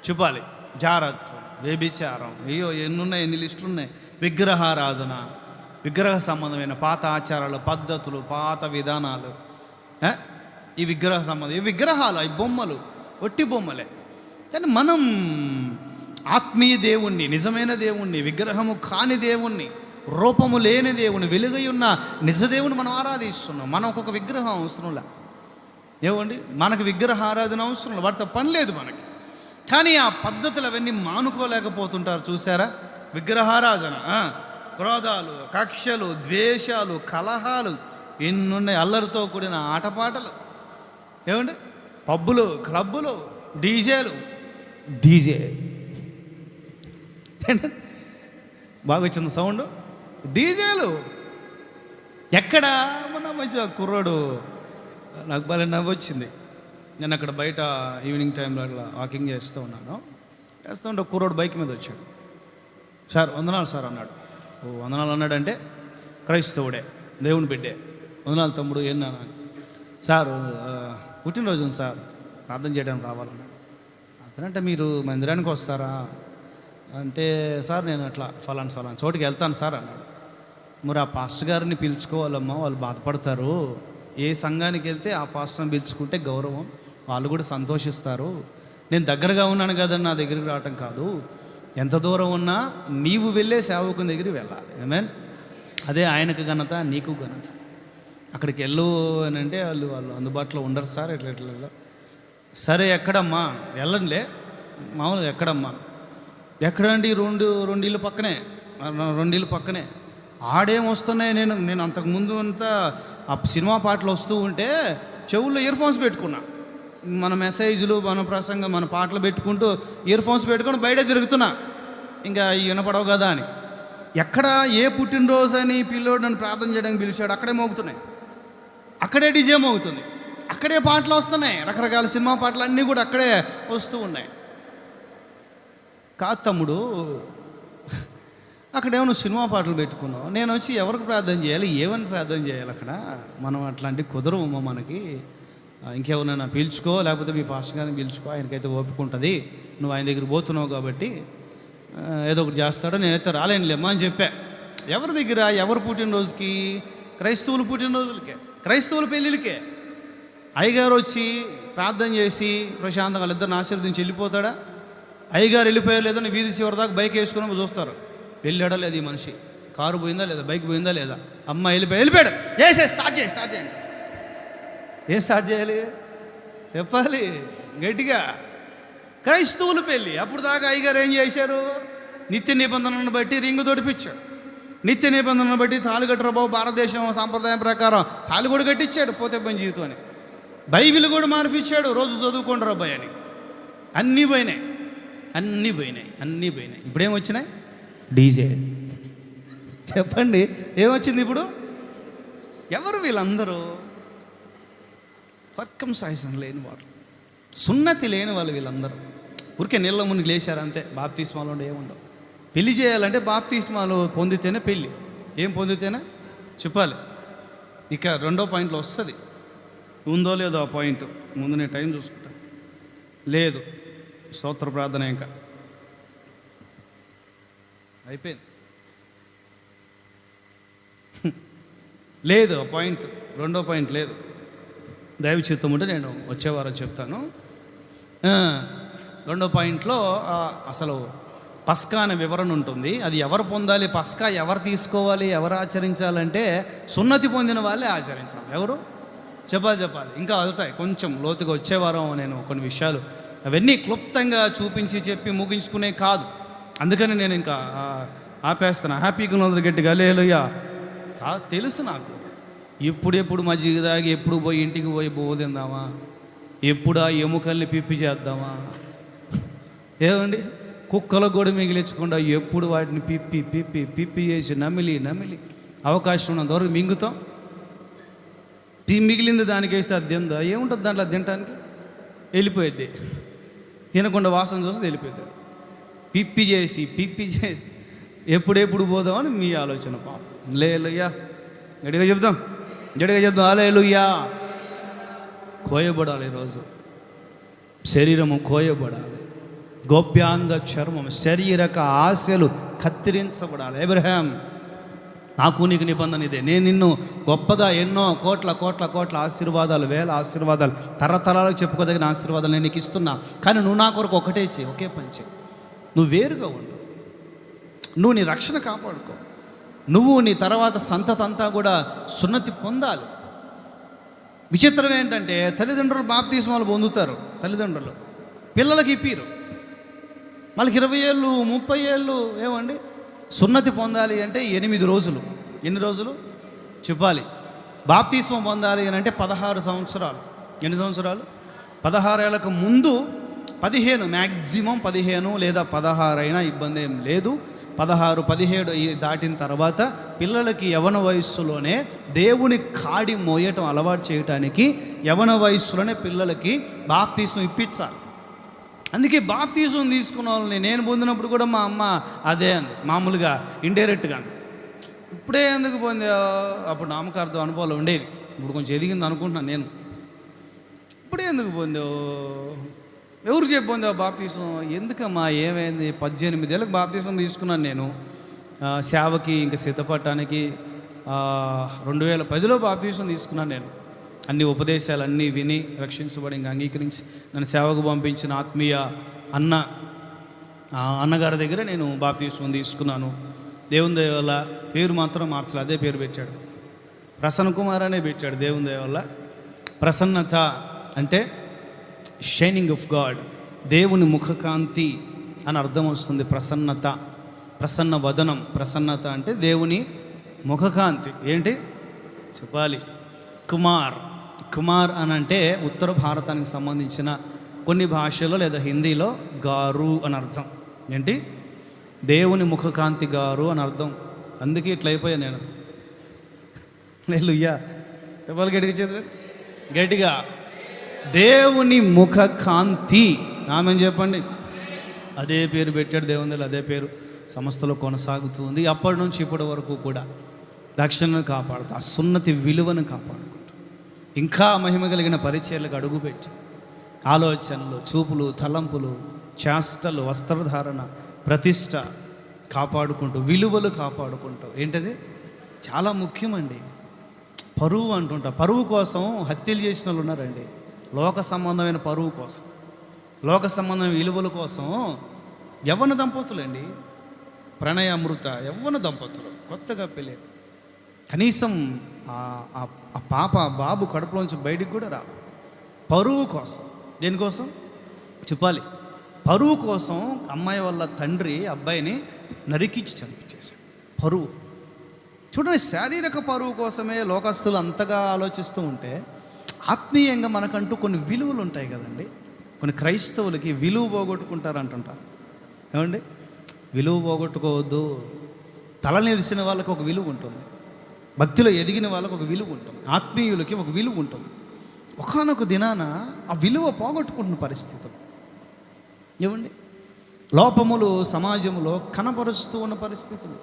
చూపాలి. జారత్వం, వ్యభిచారం. అయ్యో ఎన్ని లిస్టులు ఉన్నాయి. విగ్రహారాధన, విగ్రహ సంబంధమైన పాత ఆచారాలు, పద్ధతులు, పాత విధానాలు, ఈ విగ్రహ సంబంధం, ఈ విగ్రహాలు, ఈ బొమ్మలు ఒట్టి బొమ్మలే. కానీ మనం ఆత్మీయ దేవుణ్ణి, నిజమైన దేవుణ్ణి, విగ్రహము కాని దేవుణ్ణి, రూపము లేని దేవుని, వెలుగై ఉన్న నిజదేవుని మనం ఆరాధిస్తున్నాం. మనం ఒక్కొక్క విగ్రహం అవసరంలా. ఏమండి? మనకు విగ్రహ ఆరాధన అవసరం లేదు, వాటితో పని లేదు మనకి. కానీ ఆ పద్ధతులు అవన్నీ మానుకోలేకపోతుంటారు. చూసారా? విగ్రహారాధన, క్రోధాలు, కక్షలు, ద్వేషాలు, కలహాలు ఎన్నున్నాయి. అల్లరితో కూడిన ఆటపాటలు, ఏమండి? పబ్బులు, క్లబ్బులు, డీజే బాగా వచ్చింది సౌండ్. డీజేలు ఎక్కడ? మన మంచిగా కుర్రాడు, నాకు బాగా నవ్వు వచ్చింది. నేను అక్కడ బయట ఈవినింగ్ టైంలో అట్లా వాకింగ్ చేస్తూ ఉంటే కుర్రాడు బైక్ మీద వచ్చాడు. సార్ వందనాలు సార్ అన్నాడు. ఓ వందనాలు అన్నాడంటే క్రైస్తవుడే, దేవుని బిడ్డే. వందనాలు తమ్ముడు, ఏనా? సార్ పుట్టినరోజు ఉంది సార్, ప్రార్థన చేయడానికి రావాలన్నాడు. అతనంటే మీరు మందిరానికి వస్తారా అంటే, సార్ నేను అట్లా ఫలానా చోటుకి వెళ్తాను సార్ అన్నాడు. మరి ఆ పాస్టర్ గారిని పిలుచుకోవాలమ్మా, వాళ్ళు బాధపడతారు. ఏ సంఘానికి వెళ్తే ఆ పాస్టర్ని పిలుచుకుంటే గౌరవం, వాళ్ళు కూడా సంతోషిస్తారు. నేను దగ్గరగా ఉన్నాను కదండి, నా దగ్గరికి రావటం కాదు. ఎంత దూరం ఉన్నా నీవు వెళ్ళే సేవకుని దగ్గరికి వెళ్ళాలి. ఆమేన్. అదే ఆయనకు ఘనత, నీకు ఘనత. అక్కడికి వెళ్ళు అని అంటే వాళ్ళు అందుబాటులో ఉండరు సార్, ఎట్లా సరే ఎక్కడమ్మా వెళ్ళండిలే, మామూలుగా ఎక్కడమ్మా ఎక్కడండి, రెండు ఇల్లు పక్కనే ఆడేం వస్తున్నాయి. నేను అంతకుముందు అంతా ఆ సినిమా పాటలు వస్తూ ఉంటే చెవుల్లో ఇయర్ ఫోన్స్ పెట్టుకున్నా, మన మెసేజ్లు, మన ప్రసంగం, మన పాటలు పెట్టుకుంటూ ఇయర్ ఫోన్స్ పెట్టుకొని బయట తిరుగుతున్నా, ఇంకా వినపడవు కదా అని. ఎక్కడ ఏ పుట్టినరోజు అని పిల్లోడు నన్ను ప్రార్థన చేయడానికి పిలిచాడు, అక్కడే మోగుతున్నాయి, అక్కడే డీజే మోగుతుంది, అక్కడే పాటలు వస్తున్నాయి, రకరకాల సినిమా పాటలు అన్నీ కూడా అక్కడే వస్తూ ఉన్నాయి. కాదు తమ్ముడు, అక్కడేమో సినిమా పాటలు పెట్టుకున్నావు, నేను వచ్చి ఎవరికి ప్రార్థన చేయాలి, ఏమని ప్రార్థన చేయాలి? అక్కడ మనం అట్లాంటి కుదరవమ్మా మనకి. ఇంకెవరైనా పీల్చుకో, లేకపోతే మీ పాస్టర్ గారిని పిలుచుకో, ఆయనకైతే ఓపిక ఉంటుంది, నువ్వు ఆయన దగ్గర పోతున్నావు కాబట్టి ఏదో ఒకటి చేస్తాడో, నేనైతే రాలేనులేమ్మా అని చెప్పా. ఎవరి దగ్గర, ఎవరు పుట్టినరోజుకి? క్రైస్తవులు పుట్టినరోజులకే, క్రైస్తవుల పెళ్ళిళ్ళకే. అయ్యగారు వచ్చి ప్రార్థన చేసి ప్రశాంతంగా వాళ్ళిద్దరిని ఆశీర్వదించి వెళ్ళిపోతాడా? అయ్యగారు వెళ్ళిపోయారు లేదని వీధి చివరి దాకా బైక్ వేసుకుని చూస్తారు, వెళ్ళాడా లేదు ఈ మనిషి, కారు పోయిందా లేదా, బైక్ పోయిందా లేదా, అమ్మ వెళ్ళిపోయాడు, స్టార్ట్ చేయండి. ఏం స్టార్ట్ చేయాలి చెప్పాలి గట్టిగా. క్రైస్తవుల పెళ్ళి. అప్పుడు దాకా అయ్యగారు ఏం చేశారు? నిత్య నిబంధనను బట్టి రింగు తొడిపించాడు, నిత్య నిబంధనను బట్టి తాళి కట్టరు బాబు, భారతదేశం సాంప్రదాయం ప్రకారం తాళి కూడా కట్టించాడు, పోతే పని జీవితం అని. బైబిల్ కూడా మార్పించాడు, రోజు చదువుకుంటారు అబ్బాయి అని. అన్నీ పోయినాయి. ఇప్పుడేం వచ్చినాయి? డీజే. చెప్పండి ఏమొచ్చింది ఇప్పుడు? ఎవరు వీళ్ళందరూ? సర్కంసైజన్ లేని వాళ్ళు, సున్నతి లేని వాళ్ళు వీళ్ళందరూ. ఊరికే నీళ్ళ మునిగి లేచారు అంతే. బాప్తిస్మాలు ఉండే ఏముండవు. పెళ్లి చేయాలంటే బాప్తిస్మాలు పొందితేనే పెళ్ళి. ఏం పొందితేనే చెప్పాలి. ఇక రెండో పాయింట్లో వస్తుంది, ఉందో లేదో ఆ పాయింట్. ముందు నేను టైం చూసుకుంటాను. లేదు, స్తోత్ర ప్రార్థన ఇంకా అయిపోయింది. లేదు ఆ పాయింట్, రెండో పాయింట్ లేదు. దైవ చిత్తం ఉంటే నేను వచ్చేవారం చెప్తాను. రెండో పాయింట్లో అసలు పస్కా అనే వివరణ ఉంటుంది. అది ఎవరు పొందాలి, పస్కా ఎవరు తీసుకోవాలి, ఎవరు ఆచరించాలంటే సున్నతి పొందిన వాళ్ళే ఆచరించాలి. ఎవరు చెప్పాలి. ఇంకా వెళ్తాయి కొంచెం లోతుగా వచ్చేవారం నేను కొన్ని విషయాలు అవన్నీ క్లుప్తంగా చూపించి చెప్పి ముగించుకునే కాదు. అందుకని నేను ఇంకా ఆపేస్తాను. హ్యాపీగా ఉన్నది గట్టిగా హల్లెలూయా. తెలుసు నాకు, ఎప్పుడు మజ్జిగ తాగి ఎప్పుడు పోయి ఇంటికి పోయి బోధిందామా, ఎప్పుడు ఆ ఎముకల్ని పిప్పి చేద్దామా, ఏమండి కుక్కలకు కూడా మిగిలించకుండా ఎప్పుడు వాటిని పిప్పి చేసి నమిలి అవకాశం ఉన్నంత వరకు మింగుతాం. మిగిలింది దానికి వేస్తే అది తిందా, ఏముంటుంది దాంట్లో తినటానికి? వెళ్ళిపోయిద్ది, తినకుండా వాసన చూస్తే వెళ్ళిపోద్ది. పిప్పి చేసి ఎప్పుడెప్పుడు పోదామని మీ ఆలోచన. పాపం హల్లెలూయా. గట్టిగా చెప్దాం హల్లెలూయా. కోయబడాలి ఈరోజు, శరీరము కోయబడాలి, గోప్యాంగ చర్మం, శారీరక ఆశలు కత్తిరించబడాలి. అబ్రహాం, నాకు నీకు నిబంధన ఇదే, నేను నిన్ను గొప్పగా ఎన్నో కోట్ల ఆశీర్వాదాలు, వేల ఆశీర్వాదాలు, తరతరాలకు చెప్పుకోదగిన ఆశీర్వాదాలు నేను నీకు ఇస్తున్నా. కానీ నువ్వు నా కొరకు ఒకటే చేయి, ఒకే పని చేయి. నువ్వు వేరుగా ఉండు, నువ్వు నీ రక్షణ కాపాడుకో, నువ్వు నీ తర్వాత సంతతి అంతా కూడా సున్నతి పొందాలి. విచిత్రం ఏంటంటే తల్లిదండ్రులు బాప్తిస్మాలు పొందుతారు, తల్లిదండ్రులు పిల్లలకి ఇప్పిరు. వాళ్ళకి 20 ఏళ్ళు 30 ఏళ్ళు ఏమండి సున్నతి పొందాలి అంటే 8 రోజులు. ఎన్ని రోజులు చెప్పాలి? బాప్తిస్మం పొందాలి అని అంటే 16 సంవత్సరాలు. ఎన్ని సంవత్సరాలు? 16 ఏళ్ళకు ముందు 15, మ్యాక్సిమం 15 లేదా 16 అయినా ఇబ్బంది ఏం లేదు. 16, 17 దాటిన తర్వాత పిల్లలకి యవన వయస్సులోనే దేవుని కాడి మోయటం అలవాటు చేయటానికి యవన వయస్సులోనే పిల్లలకి బాప్తిస్మం ఇప్పించాలి. అందుకే బాప్తిజం తీసుకున్న వాళ్ళని నేను పొందినప్పుడు కూడా మా అమ్మ అదే అంది, మామూలుగా ఇండైరెక్ట్గా. ఇప్పుడే ఎందుకు పొందా? అప్పుడు నామకార్థం అనుభవాలు ఉండేది, ఇప్పుడు కొంచెం ఎదిగింది అనుకుంటున్నాను నేను. ఇప్పుడే ఎందుకు పొందావు, ఎవరు చెప్పి పొందావు బాప్తిజం? ఎందుకమ్మా ఏమైంది? 18 ఏళ్ళకి బాప్తిజం తీసుకున్నాను నేను, సేవకి ఇంకా సిద్ధపడటానికి 2010లో బాప్తిజం తీసుకున్నాను నేను. అన్ని ఉపదేశాలన్నీ విని రక్షించబడి ఇంకా అంగీకరించి నన్ను సేవకు పంపించిన ఆత్మీయ అన్న ఆ అన్నగారి దగ్గర నేను బాప్తీసం తీసుకున్నాను. దేవుని దయ వల్ల పేరు మాత్రం మార్చలే, అదే పేరు పెట్టాడు. ప్రసన్న కుమార్ అనే పెట్టాడు. దేవుని దయ వల్ల ప్రసన్నత అంటే షైనింగ్ ఆఫ్ గాడ్, దేవుని ముఖకాంతి అని అర్థం వస్తుంది. ప్రసన్నత, ప్రసన్న వదనం. ప్రసన్నత అంటే దేవుని ముఖకాంతి. ఏంటి చెప్పాలి? కుమార్. కుమార్ అని అంటే ఉత్తర భారతానికి సంబంధించిన కొన్ని భాషల్లో లేదా హిందీలో గారు అని అర్థం. ఏంటి? దేవుని ముఖకాంతి గారు అని అర్థం. అందుకే ఇట్లా అయిపోయా నేను. హల్లెలూయా. చెప్పాలి గట్టిగా, చేతులు గట్టిగా. దేవుని ముఖకాంతి. ఆమె చెప్పండి. అదే పేరు పెట్టాడు దేవుని. అదే పేరు సంస్థలో కొనసాగుతుంది. అప్పటి నుంచి ఇప్పటి వరకు కూడా రక్షణను కాపాడుతూ ఆ సున్నతి విలువను కాపాడుకుంటూ ఇంకా మహిమ కలిగిన పరిచర్లకు అడుగుపెట్టి ఆలోచనలు, చూపులు, తలంపులు, చేష్టలు, వస్త్రధారణ, ప్రతిష్ట కాపాడుకుంటూ విలువలు కాపాడుకుంటూ. ఏంటది? చాలా ముఖ్యమండి. పరువు అంటుంటా. పరువు కోసం హత్యలు చేసిన వాళ్ళు ఉన్నారండి. లోక సంబంధమైన పరువు కోసం, లోక సంబంధమైన విలువల కోసం యవ్వన దంపతులండి, ప్రణయ అమృత యవ్వన దంపతులు, కొత్తగా పెళ్ళి, కనీసం ఆ పాప బాబు కడుపులోంచి బయటికి కూడా రావాలి. పరువు కోసం. దేనికోసం చెప్పాలి? పరువు కోసం అమ్మాయి వాళ్ళ తండ్రి అబ్బాయిని నరికించి చంపించేశాడు. పరువు. చూడండి, శారీరక పరువు కోసమే లోకస్తులు అంతగా ఆలోచిస్తూ ఉంటే ఆత్మీయంగా మనకంటూ కొన్ని విలువలు ఉంటాయి కదండి. కొన్ని క్రైస్తవులకి విలువ పోగొట్టుకుంటారు అంటుంటారు. ఏమండి? విలువ పోగొట్టుకోవద్దు. తల నిలిసిన వాళ్ళకి ఒక విలువ ఉంటుంది, భక్తిలో ఎదిగిన వాళ్ళకి ఒక విలువ ఉంటుంది, ఆత్మీయులకి ఒక విలువ ఉంటుంది. ఒకానొక దినాన ఆ విలువ పోగొట్టుకుంటున్న పరిస్థితులు. ఏమండి? లోపములు సమాజంలో కనపరుస్తూ ఉన్న పరిస్థితులు.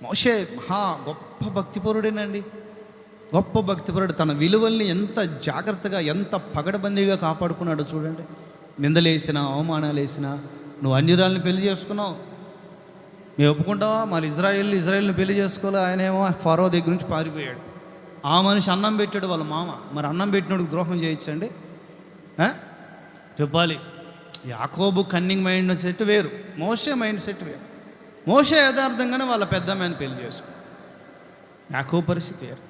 మోషే మహా గొప్ప భక్తిపరుడేనండి. గొప్ప భక్తిపరుడు. తన విలువల్ని ఎంత జాగ్రత్తగా, ఎంత పగడబందీగా కాపాడుకున్నాడో చూడండి. నిందలేసినా, అవమానాలు వేసినా, నువ్వు అన్యురాల్ని పెళ్లి చేసుకున్నావు, మేము ఒప్పుకుంటావా? మరి ఇజ్రాయిల్ని పెళ్లి చేసుకోవాలి. ఆయనేమో ఫరో దగ్గర నుంచి పారిపోయాడు. ఆ మనిషి అన్నం పెట్టాడు వాళ్ళ మామ. మరి అన్నం పెట్టినోడికి ద్రోహం చేయొచ్చండి? చెప్పాలి. యాకోబు కన్నింగ్ మైండ్ సెట్ వేరు, మోషే మైండ్ సెట్ వేరు. మోషే యథార్థంగానే వాళ్ళ పెద్దమ్మని పెళ్లి చేసుకున్నాడు. యాకోబు పరిస్థితి వేరు.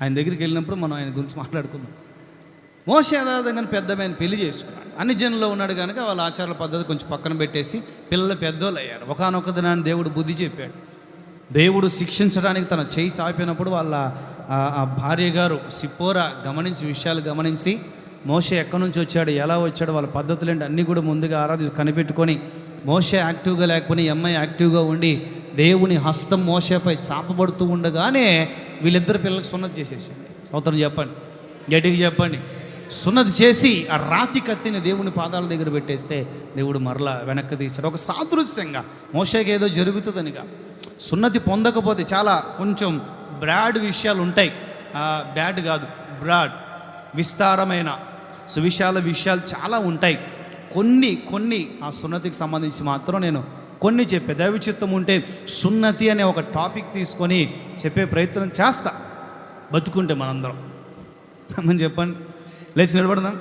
ఆయన దగ్గరికి వెళ్ళినప్పుడు మనం ఆయన గురించి మాట్లాడుకుందాం. మోషే యథార్థంగానే పెద్దమ్మని పెళ్లి చేసుకున్నాడు. అన్ని జనుల్లో ఉన్నాడు కనుక వాళ్ళ ఆచారాల పద్ధతి కొంచెం పక్కన పెట్టేసి పిల్లలు పెద్దోళ్ళు అయ్యారు. ఒకనొక దినాన్ని దేవుడు బుద్ధి చెప్పాడు. దేవుడు శిక్షించడానికి తన చేయి చాపినప్పుడు వాళ్ళ ఆ భార్య గారు సిప్పోరా విషయాలు గమనించి మోషే ఎక్కడి నుంచి వచ్చాడు, ఎలా వచ్చాడు, వాళ్ళ పద్ధతులు ఏంటి అన్నీ కూడా ముందుగా కనిపెట్టుకొని మోషే యాక్టివ్గా లేకపోయినా ఈ అమ్మాయి యాక్టివ్గా ఉండి దేవుని హస్తం మోషేపై చాపబడుతూ ఉండగానే వీళ్ళిద్దరు పిల్లలకు సున్నతి చేసేసింది. స్తోత్రం చెప్పండి, గట్టిగా చెప్పండి. సున్నతి చేసి ఆ రాతి కత్తిని దేవుని పాదాల దగ్గర పెట్టేస్తే దేవుడు మరలా వెనక్కి తీశాడు. ఒక సాదృశ్యంగా మోషేకి ఏదో జరుగుతుందనిగా. సున్నతి పొందకపోతే చాలా కొంచెం బ్రాడ్ విషయాలు ఉంటాయి. బ్యాడ్ కాదు, బ్రాడ్, విస్తారమైన సువిశాల విషయాలు చాలా ఉంటాయి. కొన్ని ఆ సున్నతికి సంబంధించి మాత్రం నేను కొన్ని చెప్పే దైవచిత్తం ఉంటే సున్నతి అనే ఒక టాపిక్ తీసుకొని చెప్పే ప్రయత్నం చేస్తా. బతుకుంటే మనందరం చెప్పండి. లేచి నిలబడదాం.